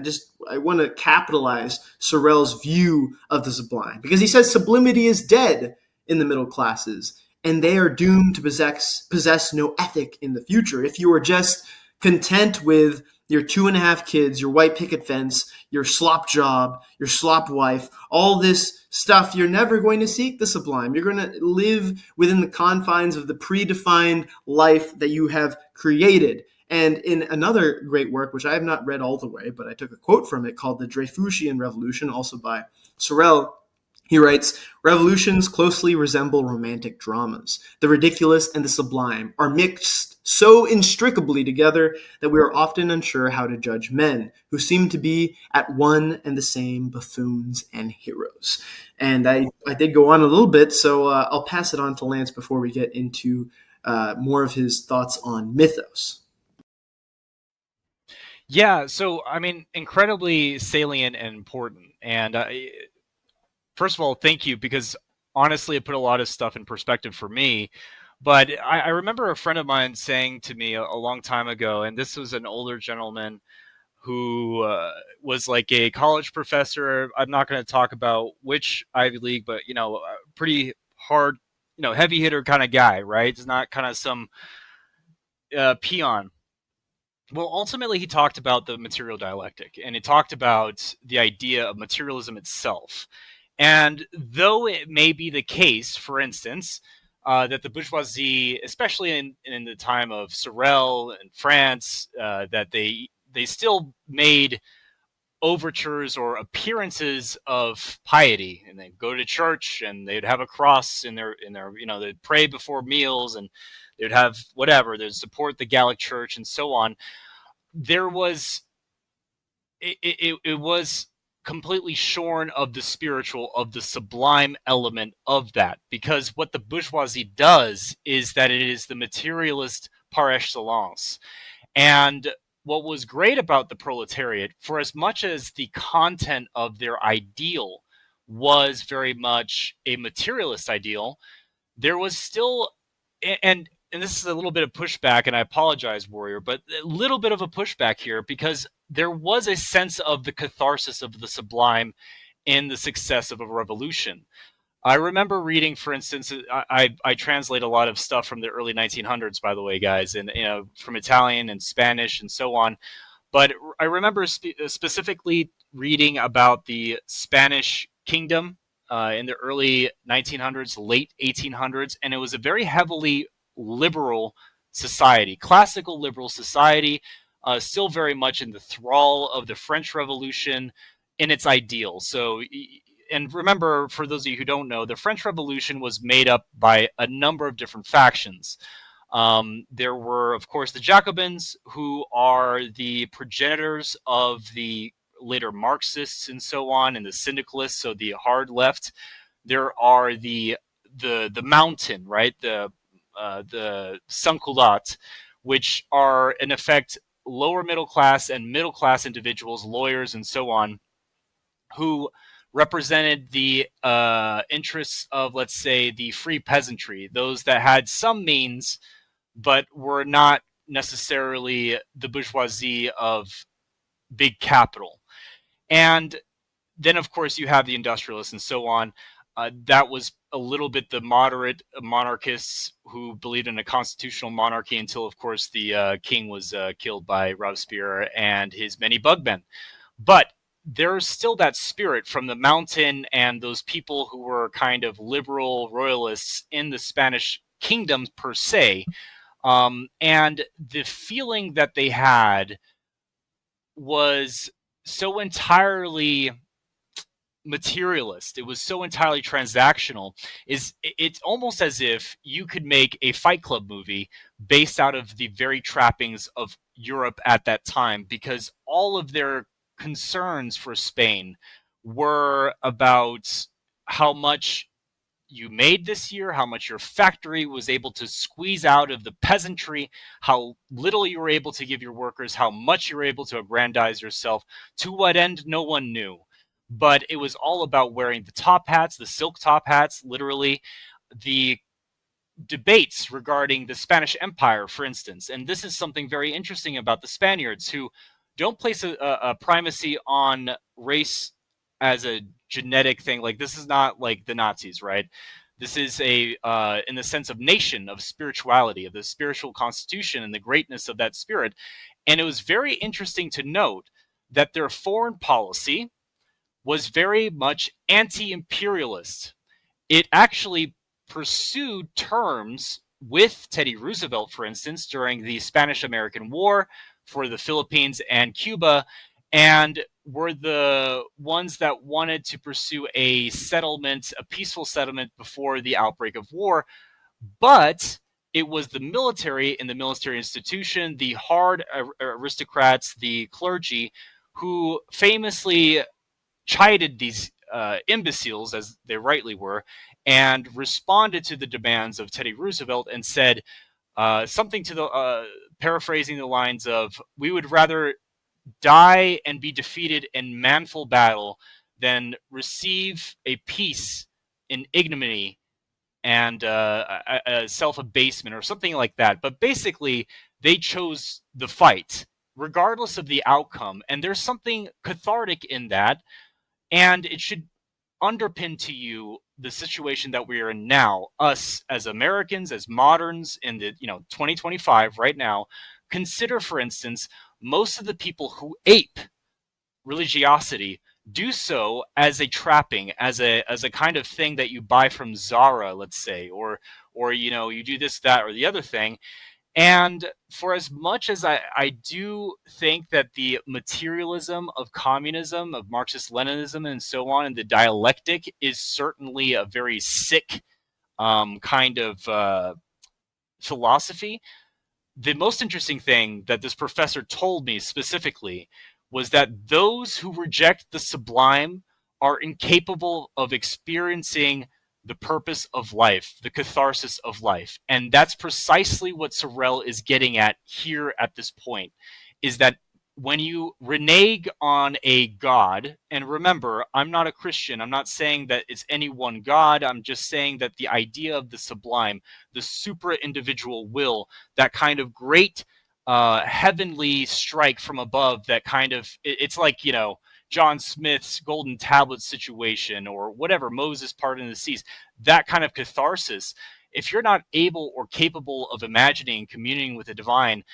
I want to capitalize Sorel's view of the sublime, because he says sublimity is dead in the middle classes and they are doomed to possess no ethic in the future. If you are just content with your 2.5 kids, your white picket fence, your slop job, your slop wife, all this stuff, you're never going to seek the sublime. You're going to live within the confines of the predefined life that you have created. And in another great work, which I have not read all the way, but I took a quote from it, called The Dreyfusian Revolution, also by Sorel, he writes, "Revolutions closely resemble romantic dramas. The ridiculous and the sublime are mixed so inextricably together that we are often unsure how to judge men who seem to be at one and the same buffoons and heroes." And I did go on a little bit, so I'll pass it on to Lance before we get into more of his thoughts on Mythos. Yeah, so I mean, incredibly salient and important. And first of all, thank you, because honestly, it put a lot of stuff in perspective for me. But I remember a friend of mine saying to me a long time ago, and this was an older gentleman who was like a college professor. I'm not going to talk about which Ivy League, but a pretty hard, heavy hitter kind of guy, right? It's not kind of some peon. Well, ultimately, he talked about the material dialectic, and he talked about the idea of materialism itself. And though it may be the case, for instance, that the bourgeoisie, especially in the time of Sorel and France, that they still made overtures or appearances of piety, and they'd go to church and they'd have a cross in their they'd pray before meals, and they'd have whatever, they'd support the Gallic Church and so on. There was it was completely shorn of the spiritual, of the sublime element of that, because what the bourgeoisie does is that it is the materialist par excellence. And what was great about the proletariat, for as much as the content of their ideal was very much a materialist ideal, there was still, and this is a little bit of pushback, and I apologize, Warrior, but a little bit of a pushback here, because there was a sense of the catharsis of the sublime in the success of a revolution. I remember reading, for instance, I translate a lot of stuff from the early 1900s, by the way, guys, and from Italian and Spanish and so on. But I remember specifically reading about the Spanish kingdom in the early 1900s, late 1800s, and it was a very heavily liberal society, classical liberal society, still very much in the thrall of the French Revolution in its ideals. So, and remember, for those of you who don't know, the French Revolution was made up by a number of different factions. There were, of course, the Jacobins, who are the progenitors of the later Marxists and so on, and the syndicalists, so the hard left. There are the mountain, right? The sans-culottes, which are in effect lower middle class and middle class individuals, lawyers, and so on, who represented the interests of, let's say, the free peasantry, those that had some means but were not necessarily the bourgeoisie of big capital. And then, of course, you have the industrialists and so on. That was a little bit the moderate monarchists who believed in a constitutional monarchy until, of course, the king was killed by Robespierre and his many bugmen. But there's still that spirit from the mountain and those people who were kind of liberal royalists in the Spanish kingdom per se. And the feeling that they had was so entirely materialist, it was so entirely transactional. It's almost as if you could make a Fight Club movie based out of the very trappings of Europe at that time, because all of their concerns for Spain were about how much you made this year, how much your factory was able to squeeze out of the peasantry, how little you were able to give your workers, how much you were able to aggrandize yourself. To what end, no one knew. But it was all about wearing the top hats, the silk top hats, literally, the debates regarding the Spanish Empire, for instance. And this is something very interesting about the Spaniards, who don't place a primacy on race as a genetic thing. Like, this is not like the Nazis, right? This is in the sense of nation, of spirituality, of the spiritual constitution and the greatness of that spirit. And it was very interesting to note that their foreign policy was very much anti-imperialist. It actually pursued terms with Teddy Roosevelt, for instance, during the Spanish-American War for the Philippines and Cuba, and were the ones that wanted to pursue a settlement, a peaceful settlement before the outbreak of war. But it was the military and the military institution, the hard aristocrats, the clergy, who famously chided these imbeciles, as they rightly were, and responded to the demands of Teddy Roosevelt and said something to the paraphrasing the lines of, "We would rather die and be defeated in manful battle than receive a peace in ignominy and a self-abasement," or something like that. But basically, they chose the fight regardless of the outcome, and there's something cathartic in that, and it should underpin to you the situation that we are in now. Us as Americans, as moderns in the 2025 right now, consider, for instance, most of the people who ape religiosity do so as a trapping, as a kind of thing that you buy from Zara, let's say, or you do this, that, or the other thing. And for as much as I do think that the materialism of communism, of Marxist Leninism, and so on, and the dialectic is certainly a very sick kind of philosophy, the most interesting thing that this professor told me specifically was that those who reject the sublime are incapable of experiencing the purpose of life, the catharsis of life. And that's precisely what Sorel is getting at here at this point, is that when you renege on a God, and remember, I'm not a Christian, I'm not saying that it's any one God, I'm just saying that the idea of the sublime, the supra-individual will, that kind of great heavenly strike from above, that kind of, it's like, John Smith's golden tablet situation, or whatever, Moses parting the seas, that kind of catharsis. If you're not able or capable of imagining and communing with the divine,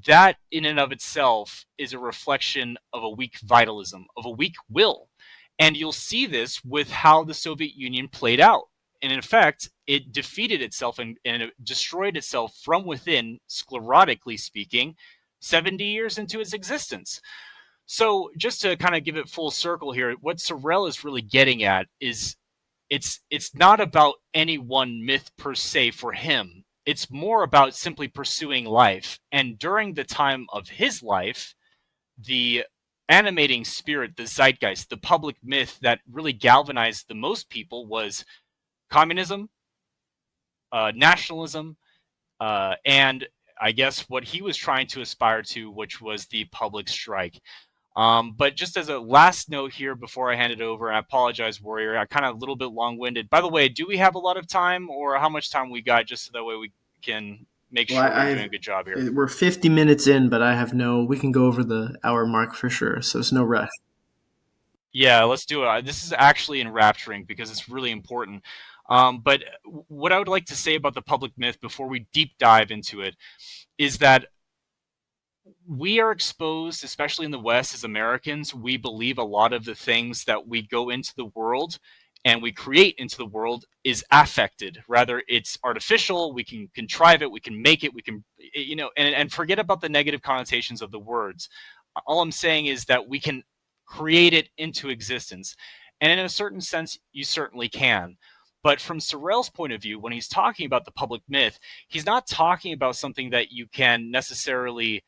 that in and of itself is a reflection of a weak vitalism, of a weak will. And you'll see this with how the Soviet Union played out. And in effect, it defeated itself and it destroyed itself from within, sclerotically speaking, 70 years into its existence. So just to kind of give it full circle here, what Sorel is really getting at is it's not about any one myth per se for him. It's more about simply pursuing life. And during the time of his life, the animating spirit, the zeitgeist, the public myth that really galvanized the most people was communism, nationalism, and I guess what he was trying to aspire to, which was the public strike. But just as a last note here before I hand it over, and I apologize, Warrior, I kind of a little bit long-winded. By the way, do we have a lot of time, or how much time we got, just so that way we can make Well, sure we're doing a good job here? we're 50 minutes in, but I have we can go over the hour mark for sure, so it's no rush. Yeah, let's do it. This is actually enrapturing because it's really important. But what I would like to say about the public myth before we deep dive into it is that we are exposed, especially in the West as Americans, we believe a lot of the things that we go into the world and we create into the world is affected. Rather, it's artificial. We can contrive it. We can make it. We can, and forget about the negative connotations of the words. All I'm saying is that we can create it into existence. And in a certain sense, you certainly can. But from Sorel's point of view, when he's talking about the public myth, he's not talking about something that you can necessarily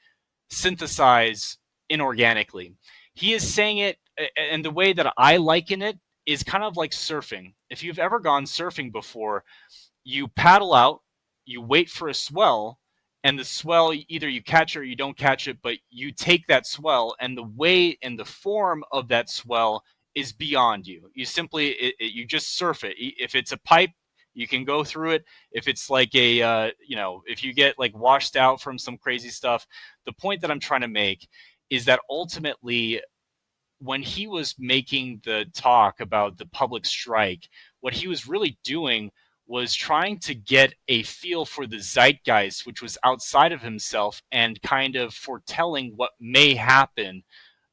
synthesize inorganically. He is saying it, and the way that I liken it is kind of like surfing. If you've ever gone surfing before, you paddle out, you wait for a swell, and the swell, either you catch it or you don't catch it, but you take that swell, and the way and the form of that swell is beyond you. You simply, you just surf it. If it's a pipe, you can go through it. If it's like if you get like washed out from some crazy stuff, the point that I'm trying to make is that ultimately, when he was making the talk about the public strike, what he was really doing was trying to get a feel for the zeitgeist, which was outside of himself, and kind of foretelling what may happen,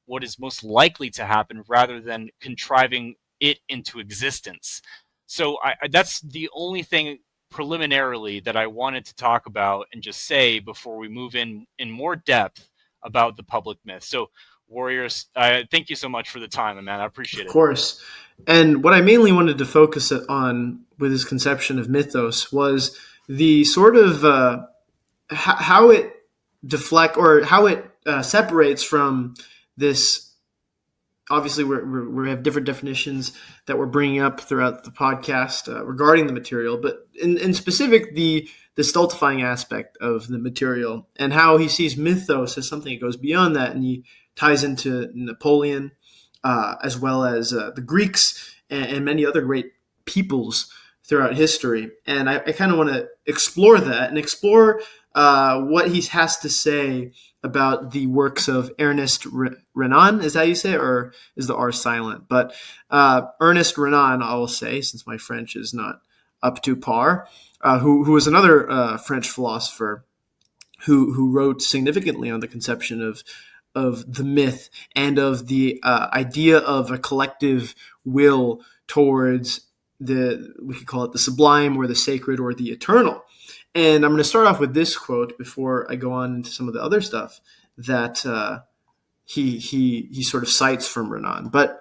what is most likely to happen, rather than contriving it into existence. So that's the only thing preliminarily that I wanted to talk about and just say before we move in more depth about the public myth. So, Warriors, thank you so much for the time, man. I appreciate Of it. course. And what I mainly wanted to focus on with his conception of mythos was the sort of how it how it separates from this. Obviously, we have different definitions that we're bringing up throughout the podcast regarding the material, but in specific, the stultifying aspect of the material and how he sees mythos as something that goes beyond that, and he ties into Napoleon as well as the Greeks and many other great peoples throughout history. And I kind of want to explore that and explore what he has to say about the works of Ernest Renan. Is that how you say it, or is the R silent? But Ernest Renan, I will say, since my French is not up to par, who was another French philosopher who wrote significantly on the conception of the myth and of the idea of a collective will towards we could call it the sublime or the sacred or the eternal. And I'm going to start off with this quote before I go on into some of the other stuff that he sort of cites from Renan. But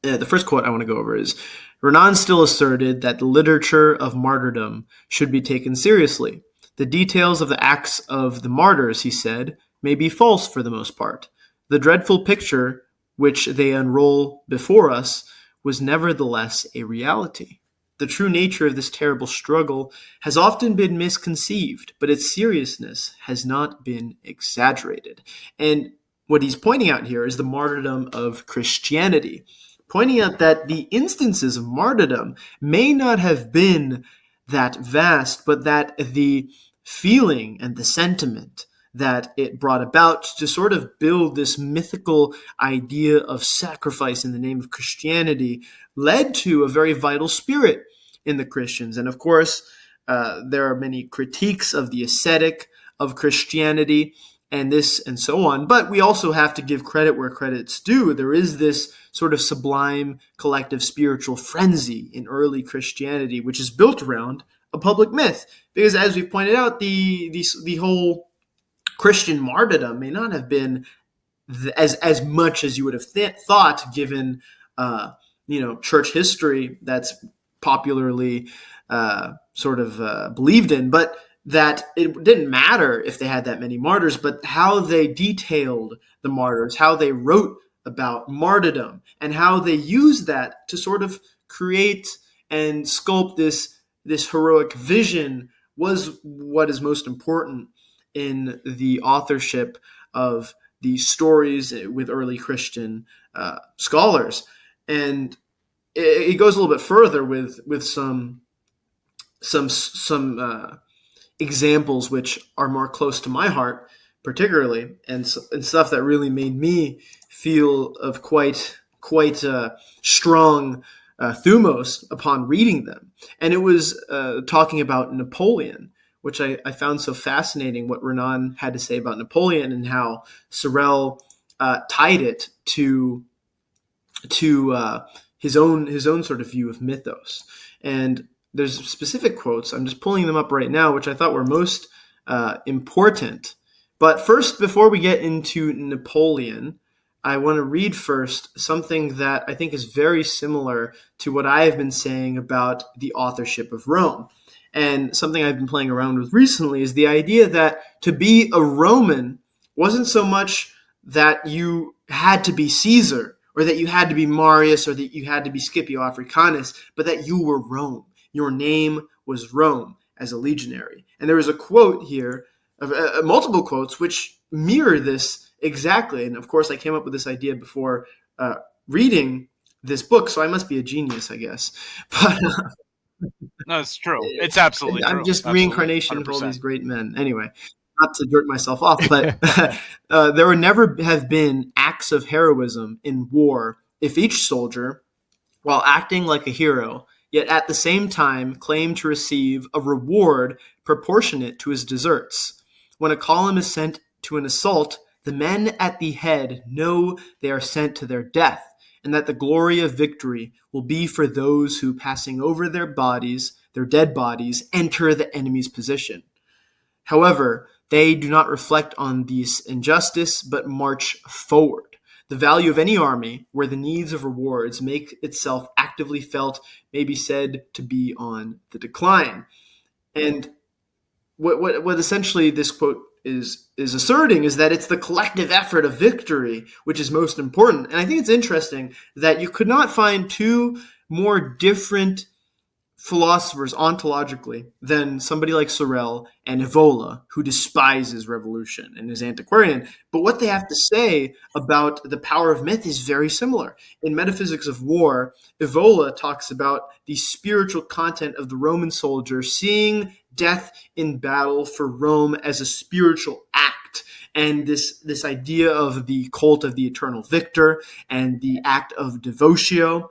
the first quote I want to go over is, Renan still asserted that the literature of martyrdom should be taken seriously. The details of the acts of the martyrs, he said, may be false for the most part. The dreadful picture which they unroll before us was nevertheless a reality. The true nature of this terrible struggle has often been misconceived, but its seriousness has not been exaggerated. And what he's pointing out here is the martyrdom of Christianity, pointing out that the instances of martyrdom may not have been that vast, but that the feeling and the sentiment that it brought about to sort of build this mythical idea of sacrifice in the name of Christianity led to a very vital spirit in the Christians. And of course, there are many critiques of the ascetic of Christianity, and this and so on. But we also have to give credit where credit's due. There is this sort of sublime collective spiritual frenzy in early Christianity, which is built around a public myth. Because as we've pointed out, the whole Christian martyrdom may not have been as much as you would have thought, given church history that's popularly believed in, but that it didn't matter if they had that many martyrs, but how they detailed the martyrs, how they wrote about martyrdom, and how they used that to sort of create and sculpt this heroic vision was what is most important in the authorship of these stories with early Christian scholars. And it goes a little bit further with some examples which are more close to my heart, particularly, and stuff that really made me feel of quite strong thumos upon reading them. And it was talking about Napoleon, which I found so fascinating, what Renan had to say about Napoleon and how Sorel tied it to his own sort of view of mythos. And there's specific quotes. I'm just pulling them up right now, which I thought were most important. But first, before we get into Napoleon, I want to read first something that I think is very similar to what I have been saying about the authorship of Rome. And something I've been playing around with recently is the idea that to be a Roman wasn't so much that you had to be Caesar, or that you had to be Marius, or that you had to be Scipio Africanus, but that you were Rome. Your name was Rome as a legionary. And there is a quote here, multiple quotes, which mirror this exactly. And of course, I came up with this idea before reading this book, so I must be a genius, I guess. But no, it's true. It's absolutely true. I'm just absolutely. reincarnation 100%. of all these great men. Anyway, not to jerk myself off, but there would never have been acts of heroism in war if each soldier, while acting like a hero, yet at the same time claimed to receive a reward proportionate to his deserts. When a column is sent to an assault, the men at the head know they are sent to their death, and that the glory of victory will be for those who, passing over their dead bodies, enter the enemy's position. However, they do not reflect on this injustice, but march forward. The value of any army, where the needs of rewards make itself actively felt, may be said to be on the decline. And what essentially this quote is asserting is that it's the collective effort of victory which is most important. And I think it's interesting that you could not find two more different philosophers ontologically than somebody like Sorel and Evola, who despises revolution and is antiquarian. But what they have to say about the power of myth is very similar. In Metaphysics of War, Evola talks about the spiritual content of the Roman soldier seeing death in battle for Rome as a spiritual act. And this idea of the cult of the eternal victor and the act of devotio,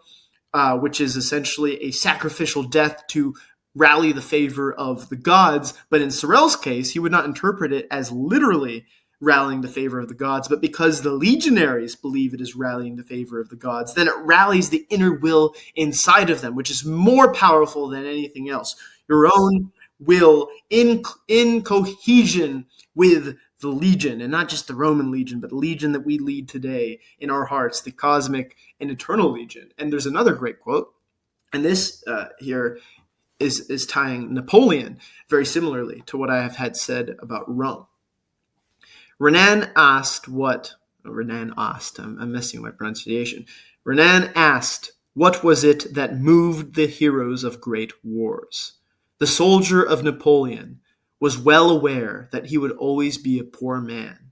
which is essentially a sacrificial death to rally the favor of the gods. But in Sorel's case, he would not interpret it as literally rallying the favor of the gods, but because the legionaries believe it is rallying the favor of the gods, then it rallies the inner will inside of them, which is more powerful than anything else. Your own will in cohesion with the legion, and not just the Roman legion, but the legion that we lead today in our hearts, the cosmic and eternal legion. And there's another great quote, and this here is tying Napoleon very similarly to what I have had said about Rome. Renan asked, I'm messing with my pronunciation. Renan asked, what was it that moved the heroes of great wars? The soldier of Napoleon was well aware that he would always be a poor man,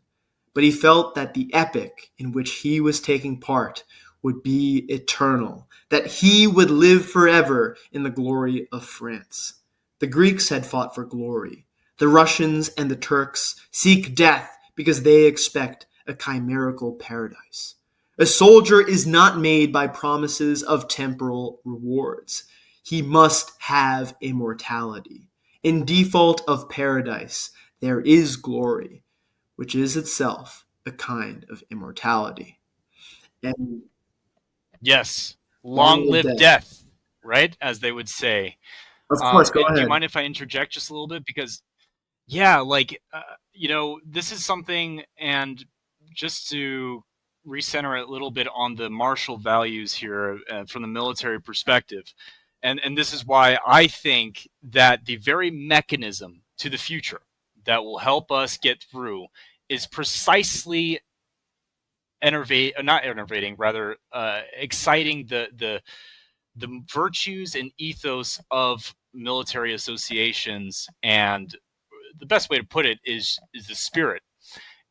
but he felt that the epic in which he was taking part would be eternal, that he would live forever in the glory of France. The Greeks had fought for glory. The Russians and the Turks seek death because they expect a chimerical paradise. A soldier is not made by promises of temporal rewards. He must have immortality. In default of paradise, there is glory, which is itself a kind of immortality. And Yes, long long live live death. death, right? As they would say. Of course, go And do you ahead. mind if I interject just a little bit? Because yeah, like this is something, and just to recenter it a little bit on the martial values here from the military perspective, and this is why I think that the very mechanism to the future that will help us get through is precisely not enervating, rather exciting the virtues and ethos of military associations. And the best way to put it is the spirit.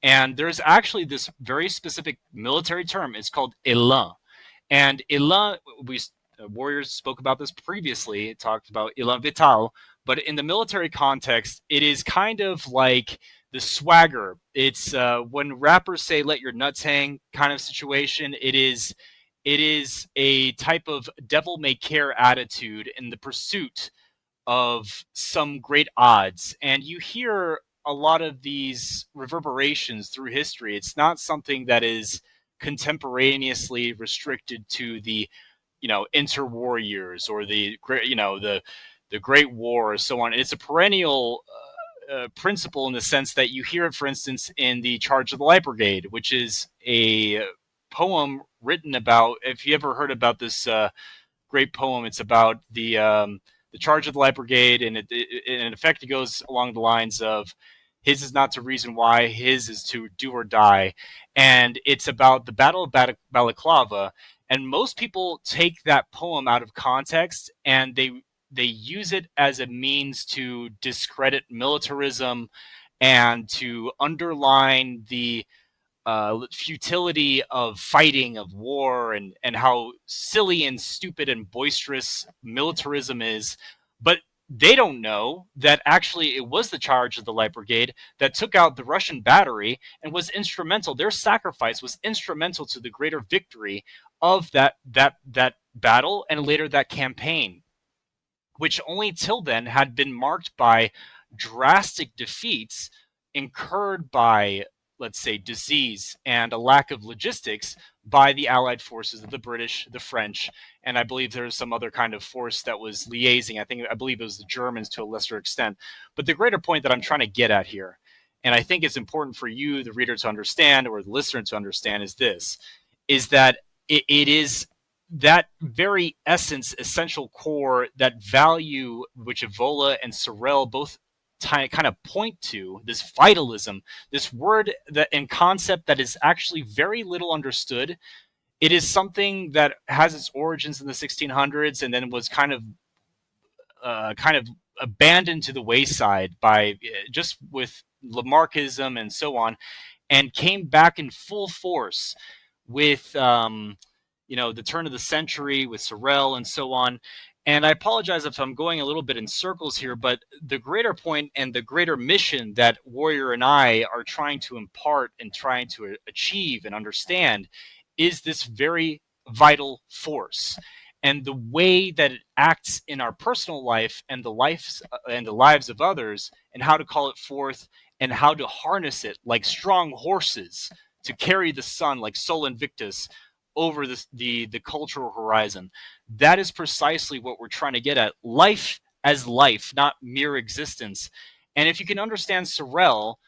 And there's actually this very specific military term. It's called élan. And élan, we warriors spoke about this previously. It talked about élan vital, but in the military context, it is kind of like the swagger. It's when rappers say "let your nuts hang" kind of situation. It is a type of devil may care attitude in the pursuit of some great odds. And you hear a lot of these reverberations through history. It's not something that is contemporaneously restricted to the, interwar years or the great, the Great War or so on. It's a perennial principle in the sense that you hear it, for instance, in the Charge of the Light Brigade, which is a poem written about. If you ever heard about this great poem. It's about the charge of the Light Brigade, and in effect, it goes along the lines of, "His is not to reason why, his is to do or die," and it's about the Battle of Balaclava. And most people take that poem out of context, and they use it as a means to discredit militarism and to underline the futility of fighting, of war, and how silly and stupid and boisterous militarism is. But they don't know that actually it was the charge of the Light Brigade that took out the Russian battery and was instrumental. Their sacrifice was instrumental to the greater victory of that battle and later that campaign, which only till then had been marked by drastic defeats incurred by, let's say, disease and a lack of logistics by the Allied forces of the British, the French, and I believe there was some other kind of force that was liaising. I believe it was the Germans to a lesser extent. But the greater point that I'm trying to get at here, and I think it's important for you, the reader, to understand, or the listener to understand, is this: is that it is that very essence, essential core, that value which Evola and Sorel both kind of point to, this vitalism, this word that and concept that is actually very little understood. It is something that has its origins in the 1600s and then was kind of abandoned to the wayside by just with Lamarckism and so on, and came back in full force with the turn of the century with Sorel and so on. And I apologize if I'm going a little bit in circles here, but the greater point and the greater mission that Warrior and I are trying to impart and trying to achieve and understand is this very vital force. And the way that it acts in our personal life and the lives of others, and how to call it forth and how to harness it like strong horses to carry the sun like Sol Invictus over the cultural horizon. That is precisely what we're trying to get at. Life as life, not mere existence. And if you can understand Sorel,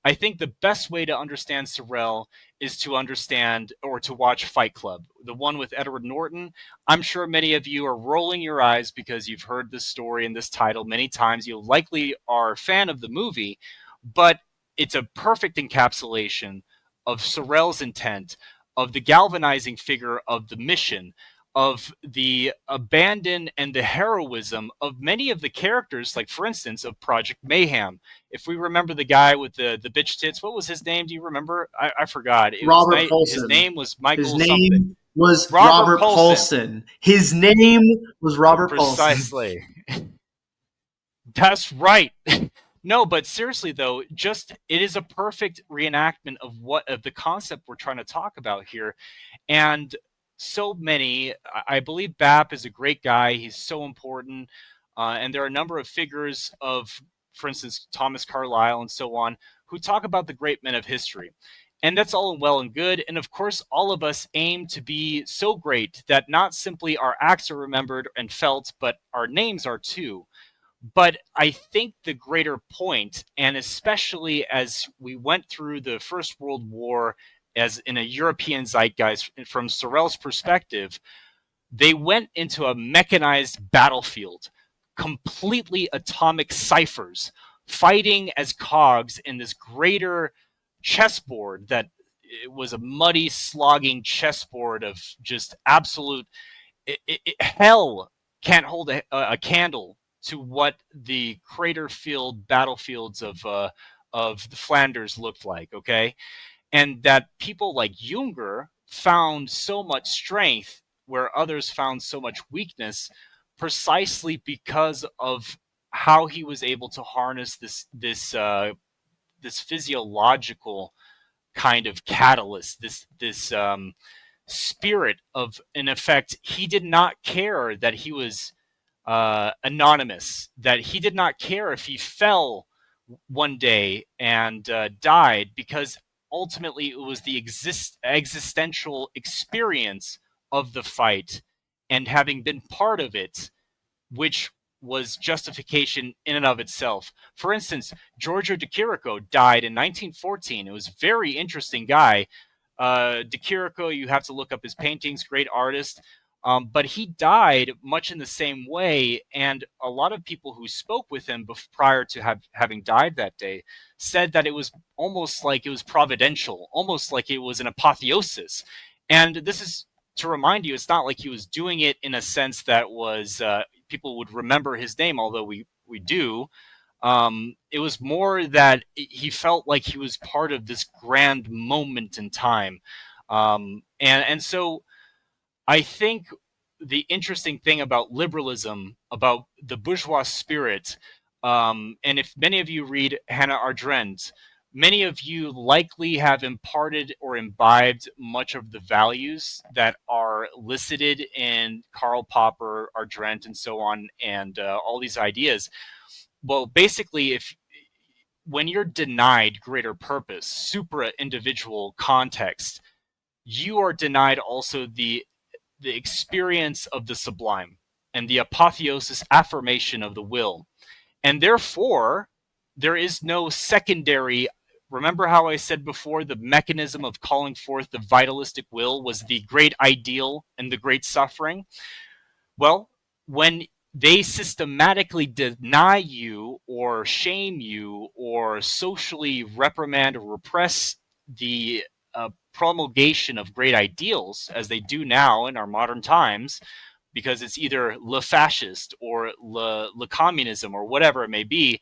I think the best way to understand Sorel is to understand or to watch Fight Club, the one with Edward Norton. I'm sure many of you are rolling your eyes because you've heard this story and this title many times. You likely are a fan of the movie, but it's a perfect encapsulation of Sorel's intent, of the galvanizing figure of the mission, of the abandon and the heroism of many of the characters, like, for instance, of Project Mayhem. If we remember the guy with the bitch tits, what was his name? Do you remember? I forgot. Robert His Paulson. name was His Michael something. name was Robert Robert Paulson. Paulson. His name was Robert Paulson. Precisely. That's right. No, but seriously though, just it is a perfect reenactment of the concept we're trying to talk about here. And so many, I believe Bap is a great guy. He's so important. And there are a number of figures of, for instance, Thomas Carlyle and so on, who talk about the great men of history. And that's all well and good. And of course, all of us aim to be so great that not simply our acts are remembered and felt, but our names are too. But I think the greater point, and especially as we went through the First World War as in a European zeitgeist from Sorel's perspective, they went into a mechanized battlefield, completely atomic ciphers, fighting as cogs in this greater chessboard that it was a muddy, slogging chessboard of just absolute hell can't hold a candle to what the crater field battlefields of the Flanders looked like. Okay, and that people like Junger found so much strength where others found so much weakness, precisely because of how he was able to harness this physiological kind of catalyst, this spirit of, in effect, he did not care that he was anonymous, that he did not care if he fell one day and died, because ultimately it was the existential experience of the fight and having been part of it, which was justification in and of itself. For instance, Giorgio de Chirico died in 1914. It was a very interesting guy. De Chirico, you have to look up his paintings, great artist. But he died much in the same way, and a lot of people who spoke with him prior to having died that day said that it was almost like it was providential, almost like it was an apotheosis. And this is to remind you, it's not like he was doing it in a sense that was people would remember his name, although we do. It was more that he felt like he was part of this grand moment in time, and so I think the interesting thing about liberalism, about the bourgeois spirit, and if many of you read Hannah Arendt, many of you likely have imparted or imbibed much of the values that are listed in Karl Popper, Arendt, and so on, and all these ideas. Well, basically, if when you're denied greater purpose, supra individual context, you are denied also the experience of the sublime and the apotheosis affirmation of the will. And therefore, there is no secondary. Remember how I said before the mechanism of calling forth the vitalistic will was the great ideal and the great suffering? Well, when they systematically deny you or shame you or socially reprimand or repress the promulgation of great ideals, as they do now in our modern times, because it's either le fascist or le communism or whatever it may be,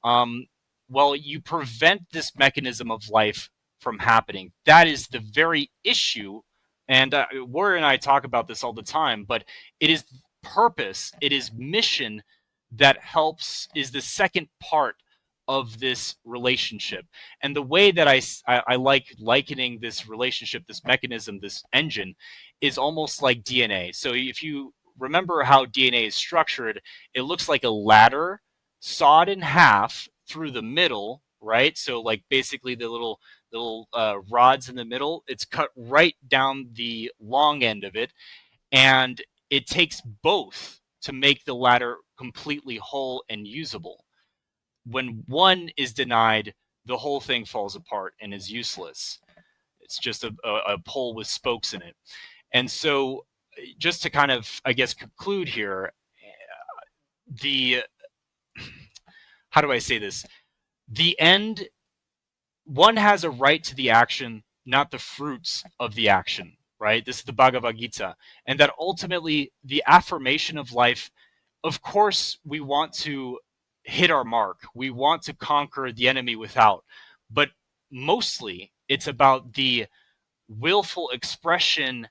well, you prevent this mechanism of life from happening. That is the very issue. And Warrior and I talk about this all the time, but it is purpose, it is mission that helps, is the second part of this relationship. And the way that I like likening this relationship, this mechanism, this engine, is almost like DNA. So if you remember how DNA is structured, it looks like a ladder sawed in half through the middle, right? So like basically the little rods in the middle, it's cut right down the long end of it, and it takes both to make the ladder completely whole and usable. When one is denied, the whole thing falls apart and is useless. It's just a pole with spokes in it. And so, just to kind of, I guess, conclude here, the how do I say this? The end, one has a right to the action, not the fruits of the action, right? This is the Bhagavad Gita. And that ultimately, the affirmation of life, of course, we want to hit our mark. We want to conquer the enemy without. But mostly, it's about the willful expression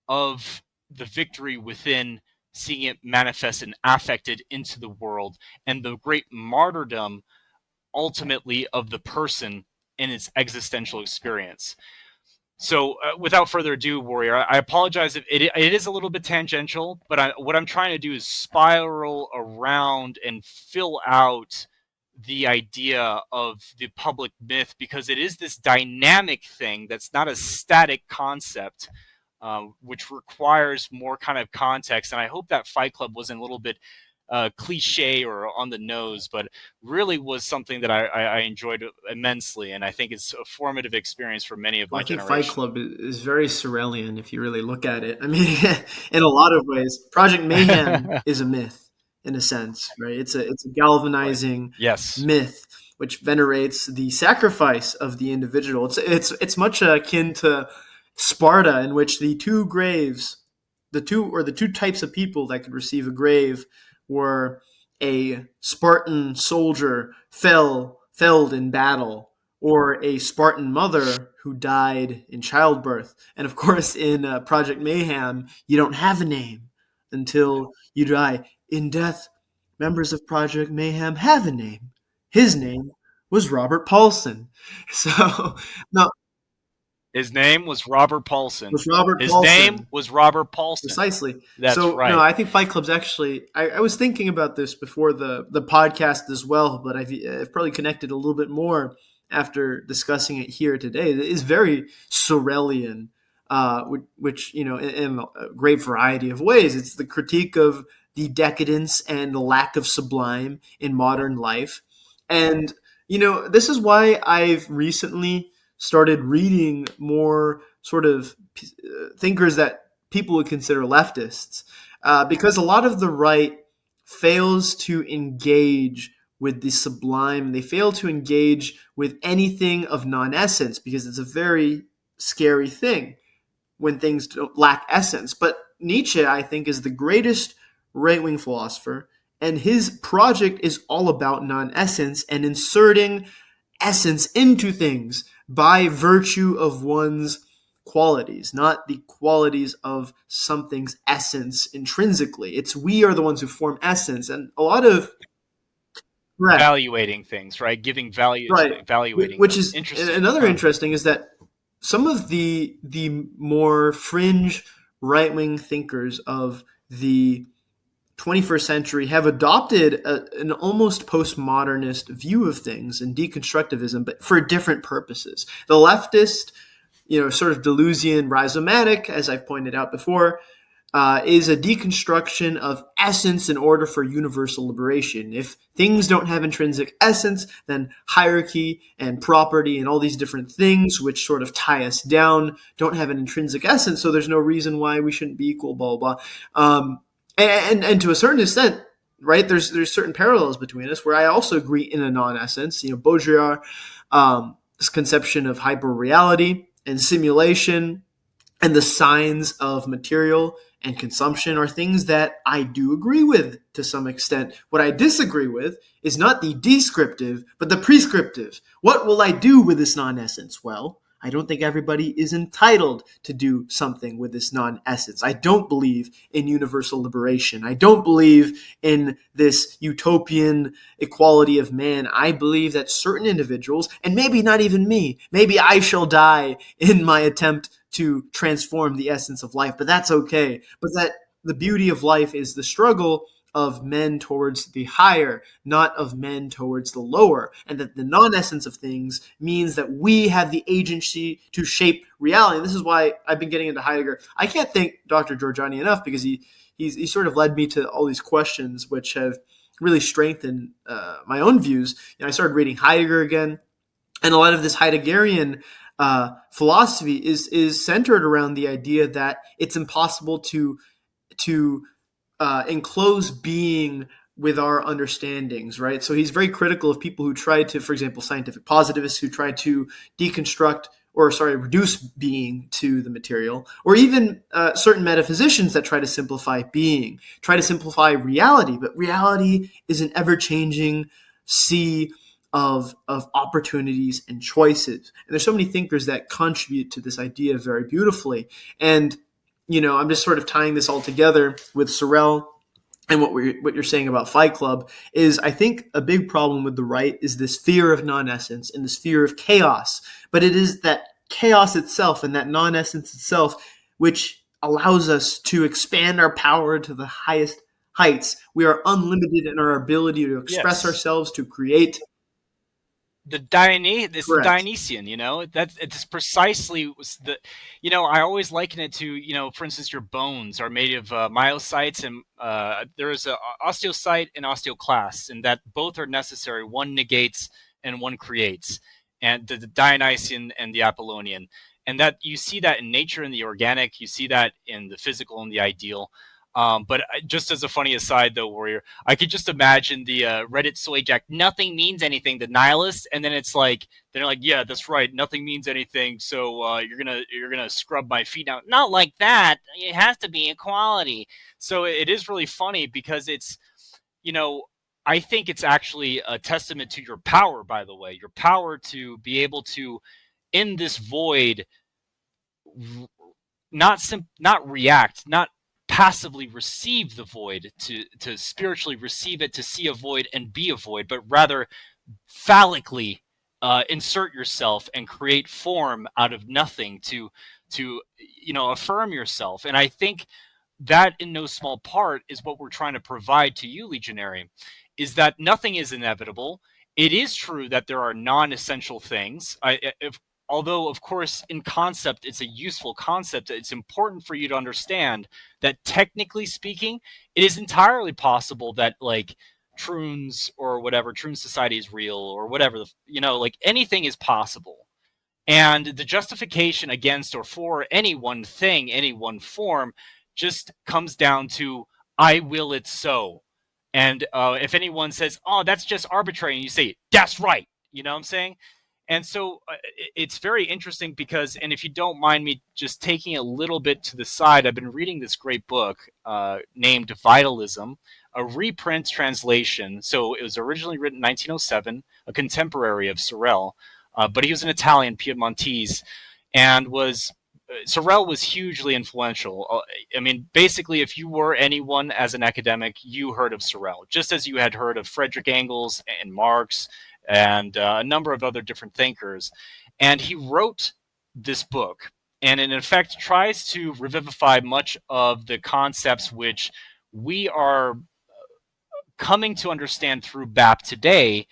of the victory within, seeing it manifest and affected into the world, and the great martyrdom ultimately of the person in its existential experience. So, without further ado, Warrior, I apologize if it is a little bit tangential, but what I'm trying to do is spiral around and fill out the idea of the public myth, because it is this dynamic thing that's not a static concept, which requires more kind of context. And I hope that Fight Club wasn't a little bit cliche or on the nose, but really was something that I enjoyed immensely. And I think it's a formative experience for many of Well, my I think Fight generation. Club is very Sorelian if you really look at it. I mean, in a lot of ways, Project Mayhem is a myth in a sense, right? It's a Right. galvanizing Yes. myth which venerates the sacrifice of the individual. It's much akin to Sparta, in which the two graves, the two types of people that could receive a grave were a Spartan soldier felled in battle, or a Spartan mother who died in childbirth. And of course, in Project Mayhem, you don't have a name until you die. In death, members of Project Mayhem have a name. His name was Robert Paulson. So, no, His name was Robert Paulson. was Robert His name Paulson. was Robert Paulson. Precisely. That's So no, right. I think Fight Club's actually. I was thinking about this before the podcast as well, but I've probably connected a little bit more after discussing it here today. It is very Sorelian, which in a great variety of ways. It's the critique of the decadence and the lack of sublime in modern life, and this is why I've recently started reading more sort of thinkers that people would consider leftists, because a lot of the right fails to engage with the sublime. They fail to engage with anything of non-essence because it's a very scary thing when things don't lack essence. But Nietzsche, I think, is the greatest right-wing philosopher, and his project is all about non-essence and inserting essence into things by virtue of one's qualities, not the qualities of something's essence intrinsically. It's we are the ones who form essence, and a lot of correct, Evaluating things, right? Giving value to right, evaluating which them. is Interesting. another Huh. interesting is that some of the more fringe right wing thinkers of the 21st century have adopted an almost postmodernist view of things and deconstructivism, but for different purposes. The leftist, sort of Deleuzian rhizomatic, as I've pointed out before, is a deconstruction of essence in order for universal liberation. If things don't have intrinsic essence, then hierarchy and property and all these different things which sort of tie us down don't have an intrinsic essence, so there's no reason why we shouldn't be equal, blah, blah, blah. And to a certain extent, right, there's certain parallels between us where I also agree in a non-essence. Bourgeois, this conception of hyperreality and simulation and the signs of material and consumption are things that I do agree with to some extent. What I disagree with is not the descriptive, but the prescriptive. What will I do with this non-essence? Well, I don't think everybody is entitled to do something with this non-essence. I don't believe in universal liberation. I don't believe in this utopian equality of man. I believe that certain individuals, and maybe not even me, maybe I shall die in my attempt to transform the essence of life, but that's okay. But that the beauty of life is the struggle of men towards the higher, not of men towards the lower, and that the non-essence of things means that we have the agency to shape reality. And this is why I've been getting into Heidegger. I can't thank Dr. Giorgiani enough because he sort of led me to all these questions which have really strengthened my own views. I started reading Heidegger again, and a lot of this Heideggerian philosophy is centered around the idea that it's impossible to enclose being with our understandings, right? So he's very critical of people who try to, for example, scientific positivists who try to reduce being to the material, or even certain metaphysicians that try to simplify being, try to simplify reality. But reality is an ever-changing sea of opportunities and choices. And there's so many thinkers that contribute to this idea very beautifully. And I'm just sort of tying this all together with Sorel and what you're saying about Fight Club is, I think a big problem with the right is this fear of non-essence and this fear of chaos. But it is that chaos itself and that non-essence itself which allows us to expand our power to the highest heights. We are unlimited in our ability to express Yes. ourselves, to create. It's the Correct. Dionysian, that it's precisely the, I always liken it to, for instance, your bones are made of myocytes, and there is a osteocyte and osteoclast, and that both are necessary. One negates and one creates, and the Dionysian and the Apollonian, and that you see that in nature, in the organic, you see that in the physical and the ideal. But just as a funny aside, though, Warrior, I could just imagine the Reddit soy jack. Nothing means anything. The nihilist, and then it's like they're like, yeah, that's right. Nothing means anything. So you're gonna scrub my feet now. Not like that. It has to be equality. So it is really funny because it's, you know, I think it's actually a testament to your power. By the way, your power to be able to, in this void, not react, not passively receive the void, to spiritually receive it, to see a void and be a void, but rather phallically insert yourself and create form out of nothing, to affirm yourself. And I think that in no small part is what we're trying to provide to you, Legionary, is that nothing is inevitable. It is true that there are non-essential things. Although, of course, in concept, it's a useful concept. It's important for you to understand that, technically speaking, it is entirely possible that, like, Troons or whatever, Troon society is real, or whatever, like, anything is possible. And the justification against or for any one thing, any one form, just comes down to, I will it so. And if anyone says, oh, that's just arbitrary, and you say, that's right, you know what I'm saying? And so it's very interesting because, and if you don't mind me just taking a little bit to the side, I've been reading this great book named Vitalism, a reprint translation. So it was originally written in 1907, a contemporary of Sorel, but he was an Italian Piedmontese, and was Sorel was hugely influential. I mean, basically, if you were anyone as an academic, you heard of Sorel, just as you had heard of Frederick Engels and Marx and a number of other different thinkers. And he wrote this book, and in effect tries to revivify much of the concepts which we are coming to understand through BAP today.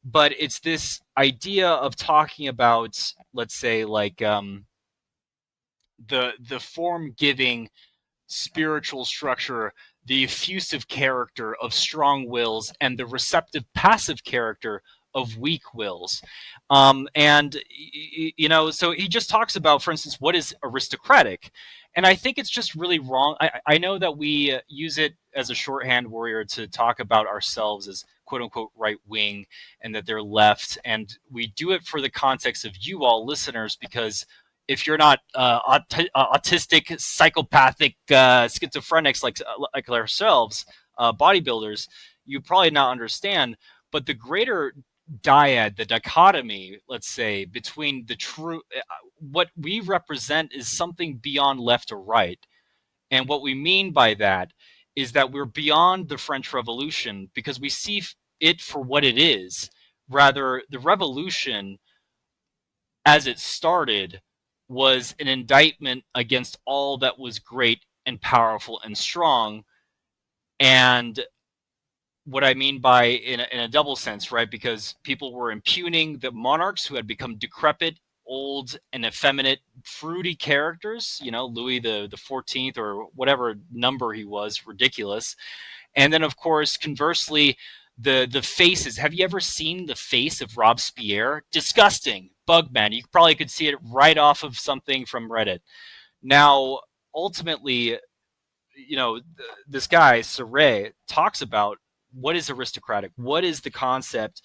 But it's this idea of talking about, let's say, like, the form giving spiritual structure, the effusive character of strong wills, and the receptive passive character of weak wills. And, so he just talks about, for instance, what is aristocratic. And I think it's just really wrong. I know that we use it as a shorthand, Warrior, to talk about ourselves as quote unquote right wing, and that they're left. And we do it for the context of you all listeners, because if you're not autistic, psychopathic, schizophrenics like ourselves, bodybuilders, you probably not understand. But the greater dyad, the dichotomy, let's say, between the true, what we represent is something beyond left or right. And what we mean by that is that we're beyond the French Revolution, because we see it for what it is. Rather, the revolution, as it started, was an indictment against all that was great and powerful and strong. And what I mean by, in a double sense, right? Because people were impugning the monarchs who had become decrepit, old, and effeminate, fruity characters. Louis the 14th, or whatever number he was, ridiculous. And then, of course, conversely, the faces. Have you ever seen the face of Robespierre? Disgusting, Bugman. You probably could see it right off of something from Reddit. Now, ultimately, this guy Sorel talks about what is aristocratic, what is the concept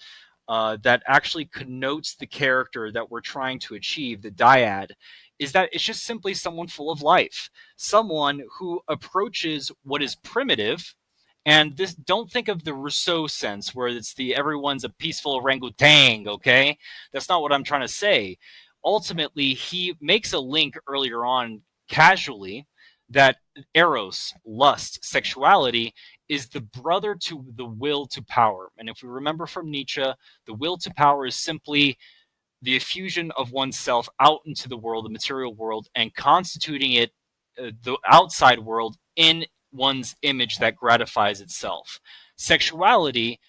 that actually connotes the character that we're trying to achieve, the dyad, is that it's just simply someone full of life, someone who approaches what is primitive. And this, don't think of the Rousseau sense where it's the everyone's a peaceful orangutan, okay? That's not what I'm trying to say. Ultimately, he makes a link earlier on, casually, that eros, lust, sexuality, is the brother to the will to power. And if we remember from Nietzsche, the will to power is simply the effusion of oneself out into the world, the material world, and constituting it, the outside world, in one's image that gratifies itself. Sexuality,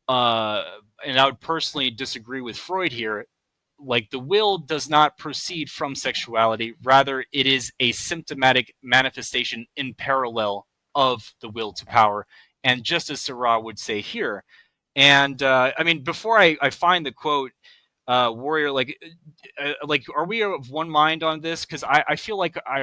uh, and I would personally disagree with Freud here, like the will does not proceed from sexuality, rather it is a symptomatic manifestation in parallel of the will to power. And just as Seurat would say here, and I mean, before I find the quote, Warrior, like, are we of one mind on this? Because I feel like I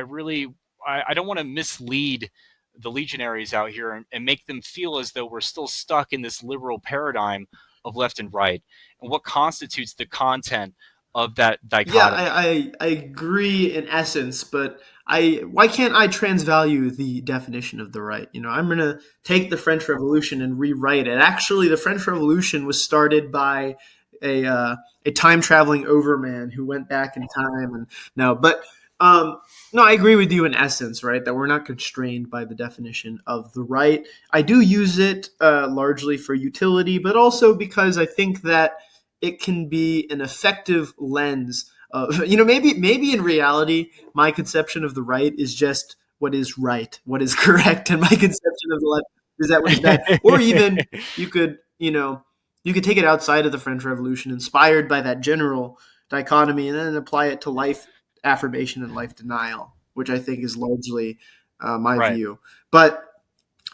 don't want to mislead the legionaries out here and make them feel as though we're still stuck in this liberal paradigm of left and right, and what constitutes the content of that Yeah, dichotomy. I agree in essence, but why can't I transvalue the definition of the right? I'm gonna take the French Revolution and rewrite it. Actually, the French Revolution was started by a time traveling overman who went back in time, and no, but um, no, I agree with you in essence, right? That we're not constrained by the definition of the right. I do use it largely for utility, but also because I think that it can be an effective lens of, maybe in reality my conception of the right is just what is right, what is correct, and my conception of the left is that what is bad. Or even you could you could take it outside of the French Revolution, inspired by that general dichotomy, and then apply it to life affirmation and life denial, which I think is largely my Right. view. But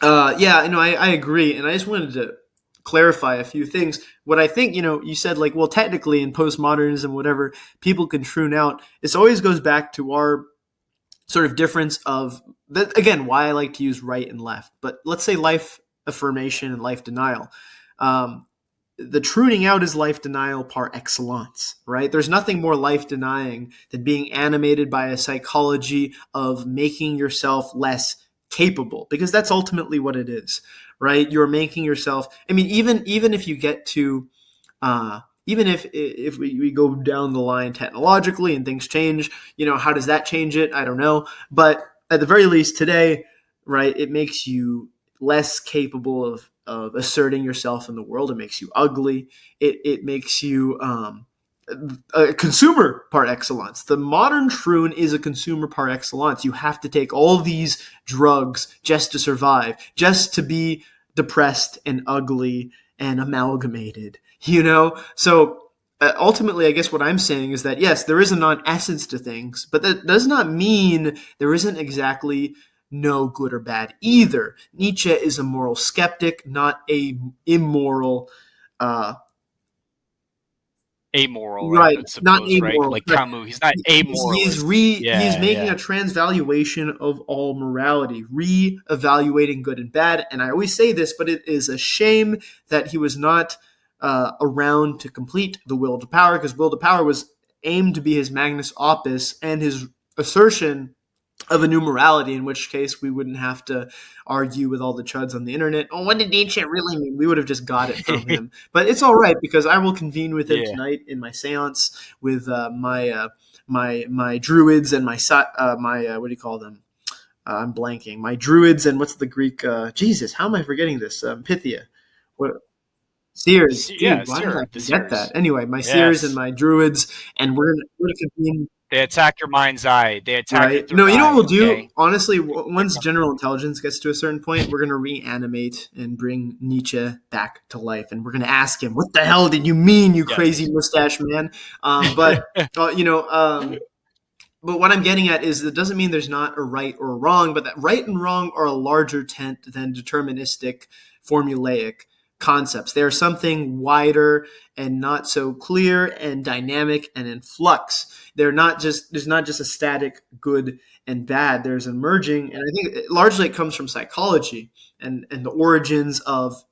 yeah, I agree, and I just wanted to clarify a few things. What I think, you said, like, well, technically in postmodernism, whatever, people can tune out. This always goes back to our sort of difference of that, again, why I like to use right and left. But let's say life affirmation and life denial. Um, the tuning out is life denial par excellence, right? There's nothing more life denying than being animated by a psychology of making yourself less capable, because that's ultimately what it is, right? You're making yourself. I mean, even if you get to, even if we go down the line technologically and things change, how does that change it? I don't know, but at the very least today, right, it makes you less capable of asserting yourself in the world. It makes you ugly. It makes you a consumer par excellence. The modern troon is a consumer par excellence. You have to take all these drugs just to survive, just to be depressed and ugly and amalgamated. So ultimately, I guess what I'm saying is that yes, there is a non-essence to things, but that does not mean there isn't exactly no good or bad either. Nietzsche is a moral skeptic, not a immoral. Uh, Amoral, I right, would not suppose, right? amoral. Like Right. Camus, he's not He's amoralist. he's Yeah, making a yeah. transvaluation of all morality, re-evaluating good and bad. And I always say this, but it is a shame that he was not around to complete the will to power, because will to power was aimed to be his magnus opus and his assertion of a new morality, in which case we wouldn't have to argue with all the chuds on the internet. Oh, what did Nietzsche really mean? We would have just got it from him. But it's all right, because I will convene with him Yeah. tonight in my seance with my druids and my what do you call them? I'm blanking. My druids and what's the Greek? Jesus, how am I forgetting this? Pythia. What? Seers, dude. Yeah, Why did I sure. The forget Sears. that? Anyway, my seers and Yes. my druids, and we're gonna convene. They attack your mind's eye. They attack your Right. third No, you know what eye, we'll do? okay? Honestly, once general intelligence gets to a certain point, we're going to reanimate and bring Nietzsche back to life. And we're going to ask him, what the hell did you mean, you crazy Yes. mustache man? But, but what I'm getting at is it doesn't mean there's not a right or a wrong, but that right and wrong are a larger tent than deterministic, formulaic concepts. They are something wider and not so clear and dynamic and in flux. There's not just a static good and bad. There's emerging, and I think largely it comes from psychology and the origins of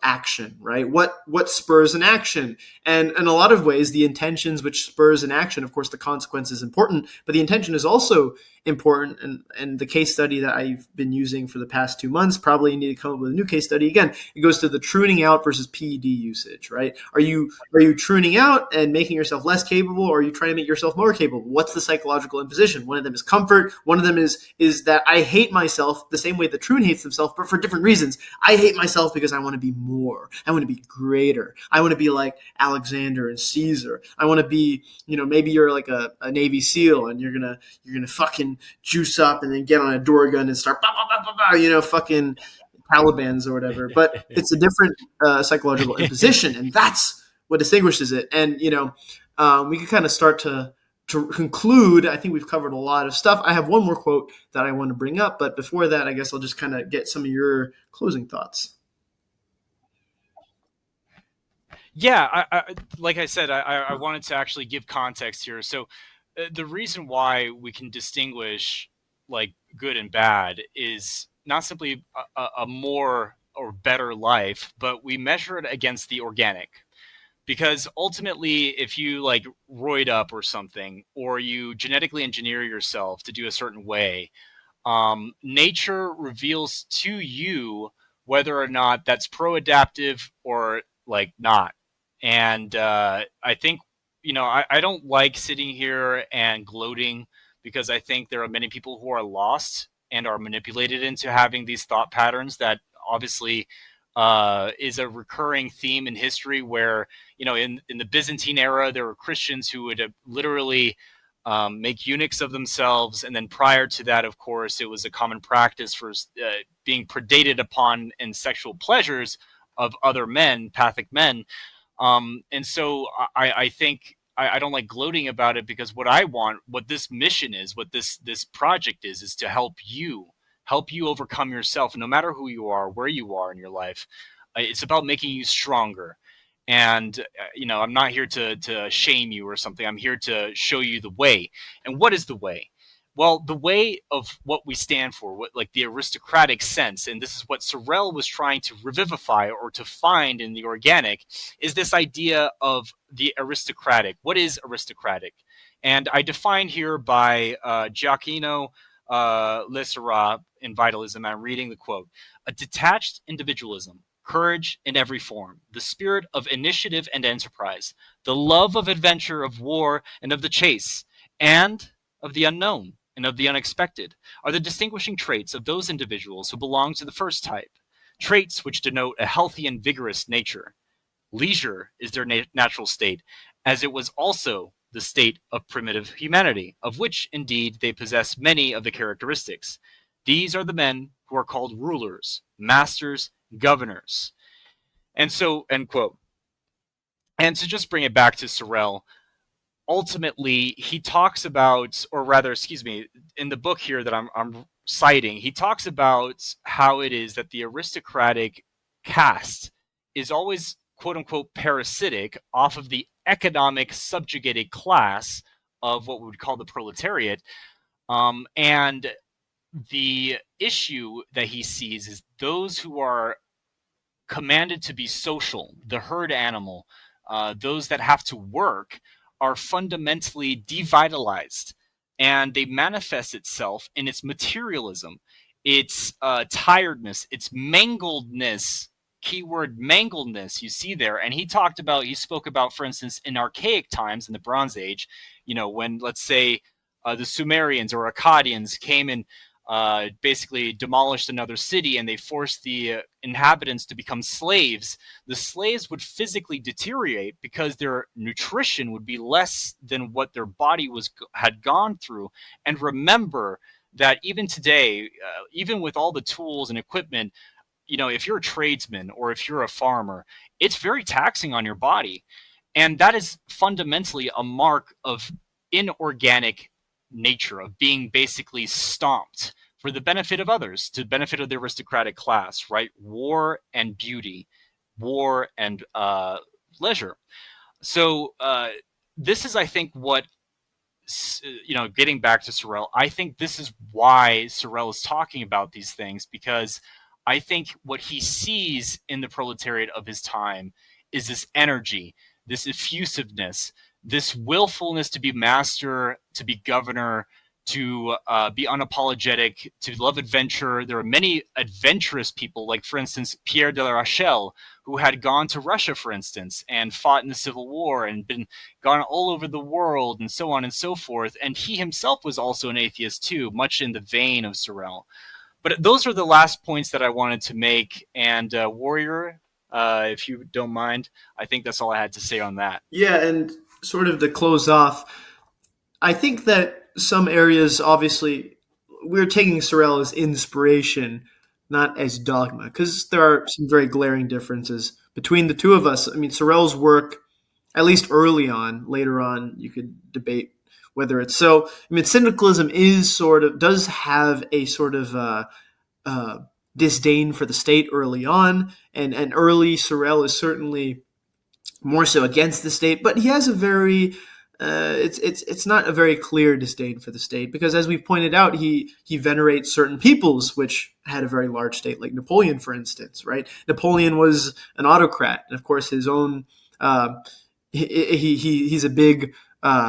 action, right? What spurs an action? And in a lot of ways, the intentions which spurs an action, of course, the consequence is important, but the intention is also important. And the case study that I've been using for the past 2 months, probably need to come up with a new case study again. It goes to the tuning out versus PED usage, right? Are you tuning out and making yourself less capable, or are you trying to make yourself more capable? What's the psychological imposition? One of them is comfort. One of them is that I hate myself the same way the Troon hates himself, but for different reasons. I hate myself because I want to be more. I want to be greater. I want to be like Alexander and Caesar. I want to be, maybe you're like a Navy SEAL and you're gonna fucking juice up and then get on a door gun and start fucking Taliban's or whatever, but it's a different psychological imposition, and that's what distinguishes it. And we can kind of start to conclude. I think we've covered a lot of stuff. I have one more quote that I want to bring up, but before that, I guess I'll just kind of get some of your closing thoughts. Yeah, like I said, I wanted to actually give context here. So the reason why we can distinguish like good and bad is not simply a more or better life, but we measure it against the organic. Because ultimately, if you like roid up or something, or you genetically engineer yourself to do a certain way, nature reveals to you whether or not that's pro-adaptive or like not. And I think I don't like sitting here and gloating because I think there are many people who are lost and are manipulated into having these thought patterns that obviously is a recurring theme in history where in the Byzantine era there were Christians who would literally make eunuchs of themselves. And then prior to that, of course, it was a common practice for being predated upon in sexual pleasures of other men, Pathic men. And so I think I don't like gloating about it because what I want, what this mission is, what this project is to help you overcome yourself, no matter who you are, where you are in your life. It's about making you stronger. And I'm not here to shame you or something. I'm here to show you the way. And what is the way? Well, the way of what we stand for, what like the aristocratic sense, and this is what Sorel was trying to revivify or to find in the organic, is this idea of the aristocratic. What is aristocratic? And I define here by Giacchino Lesera in Vitalism. I'm reading the quote: a detached individualism, courage in every form, the spirit of initiative and enterprise, the love of adventure, of war, and of the chase, and of the unknown and of the unexpected, are the distinguishing traits of those individuals who belong to the first type, traits which denote a healthy and vigorous nature. Leisure is their natural state, as it was also the state of primitive humanity, of which, indeed, they possess many of the characteristics. These are the men who are called rulers, masters, governors. And so, end quote. And to just bring it back to Sorel, ultimately, he talks about, or rather, excuse me, in the book here that I'm citing, he talks about how it is that the aristocratic caste is always, quote unquote, parasitic off of the economic subjugated class of what we would call the proletariat. And the issue that he sees is those who are commanded to be social, the herd animal, those that have to work, are fundamentally devitalized, and they manifest itself in its materialism, its tiredness, its mangledness. Keyword mangledness you see there. And he spoke about, for instance, in archaic times in the Bronze Age, when, let's say, the Sumerians or Akkadians came and basically demolished another city and they forced the inhabitants to become slaves. The slaves would physically deteriorate because their nutrition would be less than what their body had gone through. And remember that even today, even with all the tools and equipment, if you're a tradesman or if you're a farmer, it's very taxing on your body. And that is fundamentally a mark of inorganic nature, of being basically stomped for the benefit of others, to the benefit of the aristocratic class, right? War and beauty, war and leisure. So this is, I think, what, getting back to Sorel, I think this is why Sorel is talking about these things, because I think what he sees in the proletariat of his time is this energy, this effusiveness, this willfulness to be master, to be governor, to be unapologetic, to love adventure. There are many adventurous people, like, for instance, Pierre de la Rochelle, who had gone to Russia, for instance, and fought in the Civil War and been gone all over the world and so on and so forth. And he himself was also an atheist too, much in the vein of Sorel. But those are the last points that I wanted to make. And Warrior, if you don't mind, I think that's all I had to say on that. Yeah, and sort of to close off, I think that some areas, obviously, we're taking Sorel as inspiration, not as dogma, because there are some very glaring differences between the two of us. I mean, Sorel's work, at least early on, later on, you could debate whether it's so. I mean, syndicalism does have a sort of uh, disdain for the state early on, and early Sorel is certainly more so against the state, but he has a very it's not a very clear disdain for the state, because as we've pointed out, he venerates certain peoples which had a very large state, like Napoleon, for instance. Right? Napoleon was an autocrat, and of course his own he's a big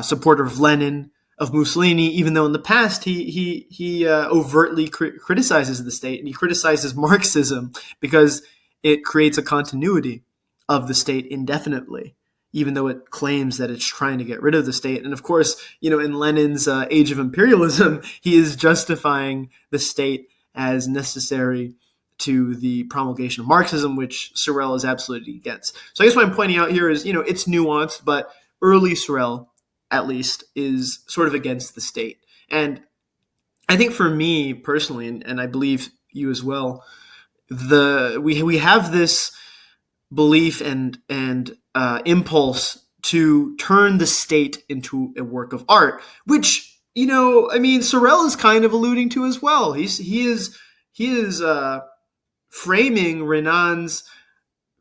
supporter of Lenin, of Mussolini, even though in the past he overtly criticizes the state, and he criticizes Marxism because it creates a continuity of the state indefinitely, even though it claims that it's trying to get rid of the state. And of course, in Lenin's Age of Imperialism, he is justifying the state as necessary to the promulgation of Marxism, which Sorel is absolutely against. So I guess what I'm pointing out here is, it's nuanced, but early Sorel, at least, is sort of against the state. And I think for me personally, and I believe you as well, we have this belief and impulse to turn the state into a work of art, which Sorel is kind of alluding to as well. He is framing Renan's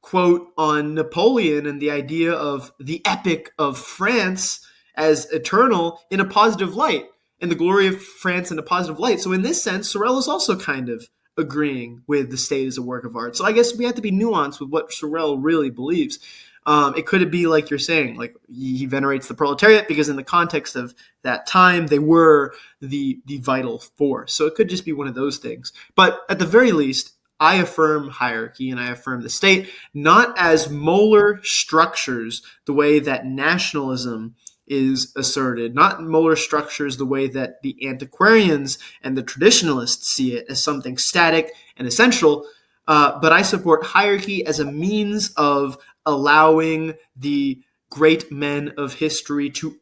quote on Napoleon and the idea of the epic of France as eternal in a positive light, and the glory of France in a positive light. So in this sense, Sorel is also kind of agreeing with the state as a work of art. So I guess we have to be nuanced with what Sorel really believes. It could be like you're saying, like he venerates the proletariat because in the context of that time, they were the vital force. So it could just be one of those things. But at the very least, I affirm hierarchy and I affirm the state, not as molar structures the way that nationalism is asserted, not molar structures the way that the antiquarians and the traditionalists see it, as something static and essential, but I support hierarchy as a means of allowing the great men of history to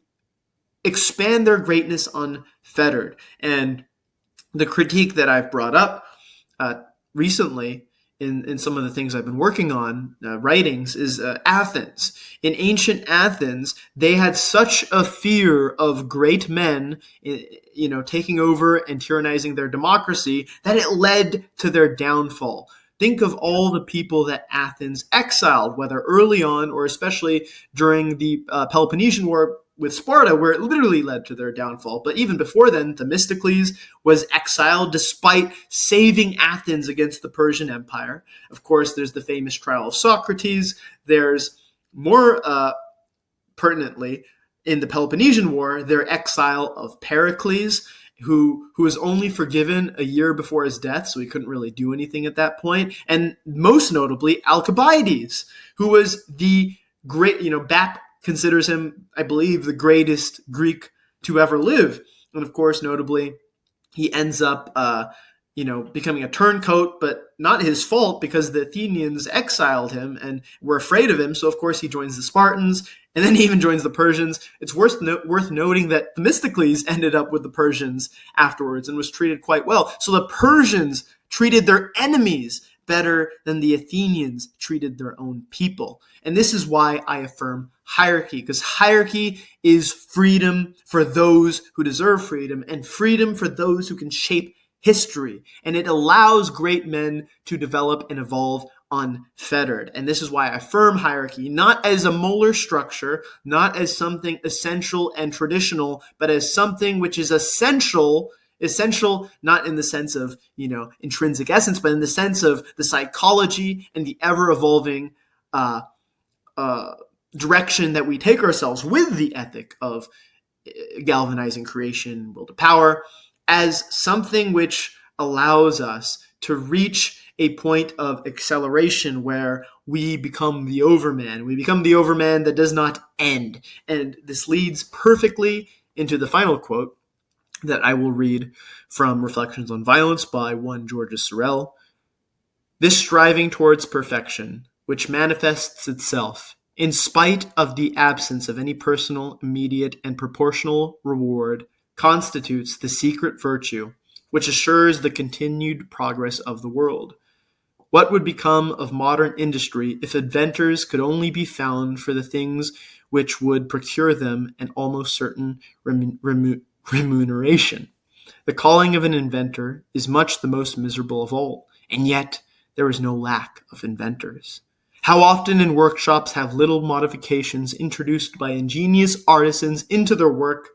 expand their greatness unfettered. And the critique that I've brought up recently in some of the things I've been working on, writings, is Athens. In ancient Athens, they had such a fear of great men, taking over and tyrannizing their democracy, that it led to their downfall. Think of all the people that Athens exiled, whether early on or especially during the Peloponnesian War with Sparta, where it literally led to their downfall. But even before then, Themistocles was exiled despite saving Athens against the Persian Empire. Of course, there's the famous trial of Socrates. There's more pertinently, in the Peloponnesian War, their exile of Pericles, who was only forgiven a year before his death, so he couldn't really do anything at that point. And most notably, Alcibiades, who was the great, Bap considers him, I believe, the greatest Greek to ever live. And of course, notably, he ends up, becoming a turncoat, but not his fault, because the Athenians exiled him and were afraid of him. So of course, he joins the Spartans, and then he even joins the Persians. It's worth noting that Themistocles ended up with the Persians afterwards and was treated quite well. So the Persians treated their enemies better than the Athenians treated their own people. And this is why I affirm hierarchy, because hierarchy is freedom for those who deserve freedom and freedom for those who can shape history. And it allows great men to develop and evolve unfettered. And this is why I affirm hierarchy, not as a molar structure, not as something essential and traditional, but as something which is essential not in the sense of intrinsic essence, but in the sense of the psychology and the ever-evolving direction that we take ourselves with the ethic of galvanizing creation, will to power, as something which allows us to reach a point of acceleration where we become the overman. We become the overman that does not end. And this leads perfectly into the final quote that I will read from Reflections on Violence by one Georges Sorel. This striving towards perfection, which manifests itself in spite of the absence of any personal, immediate, and proportional reward, constitutes the secret virtue which assures the continued progress of the world. What would become of modern industry if inventors could only be found for the things which would procure them an almost certain remuneration? The calling of an inventor is much the most miserable of all, and yet there is no lack of inventors. How often in workshops have little modifications introduced by ingenious artisans into their work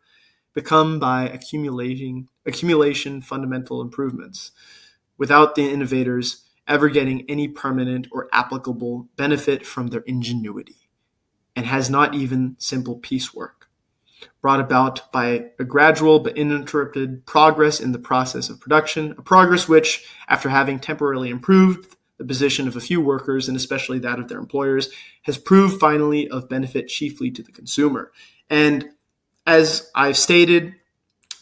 become by accumulation fundamental improvements, without the innovators ever getting any permanent or applicable benefit from their ingenuity, and has not even simple piecework, brought about by a gradual but uninterrupted progress in the process of production, a progress which, after having temporarily improved the position of a few workers, and especially that of their employers, has proved finally of benefit chiefly to the consumer. And as I've stated,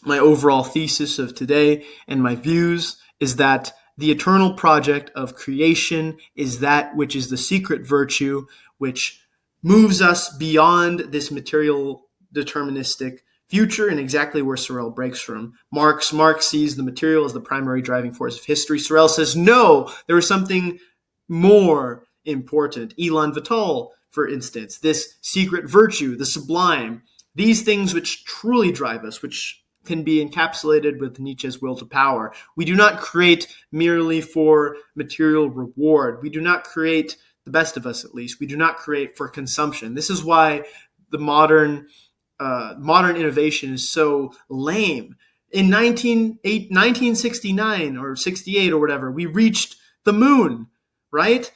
my overall thesis of today and my views is that the eternal project of creation is that which is the secret virtue which moves us beyond this material deterministic future, and exactly where Sorel breaks from Marx. Marx sees the material as the primary driving force of history. Sorel says, no, there is something more important. Elan Vital, for instance, this secret virtue, the sublime, these things which truly drive us, which can be encapsulated with Nietzsche's will to power. We do not create merely for material reward. We do not create, the best of us at least, we do not create for consumption. This is why the modern innovation is so lame. In 1969 or 68 or whatever, we reached the moon, right?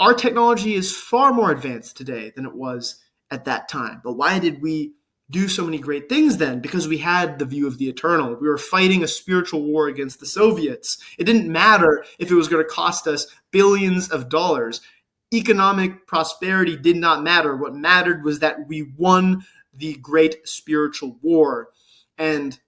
Our technology is far more advanced today than it was at that time. But why did we do so many great things then? Because we had the view of the eternal. We were fighting a spiritual war against the Soviets. It didn't matter if it was going to cost us billions of dollars. Economic prosperity did not matter. What mattered was that we won the great spiritual war. And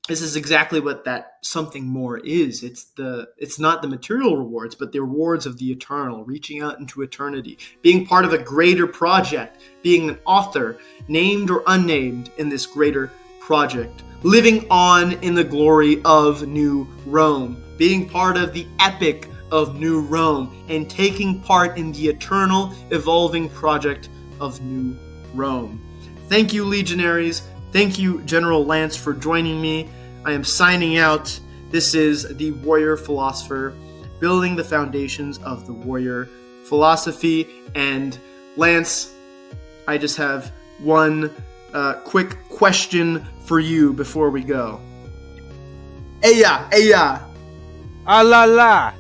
this is exactly what that something more is. It's not the material rewards, but the rewards of the eternal, reaching out into eternity, being part of a greater project, being an author, named or unnamed, in this greater project, living on in the glory of New Rome, being part of the epic of New Rome, and taking part in the eternal evolving project of New Rome. Thank you, legionaries. Thank you, General Lance, for joining me. I am signing out. This is the Warrior Philosopher, building the foundations of the warrior philosophy. And Lance, I just have one quick question for you before we go. Eya, eya. Ah la la.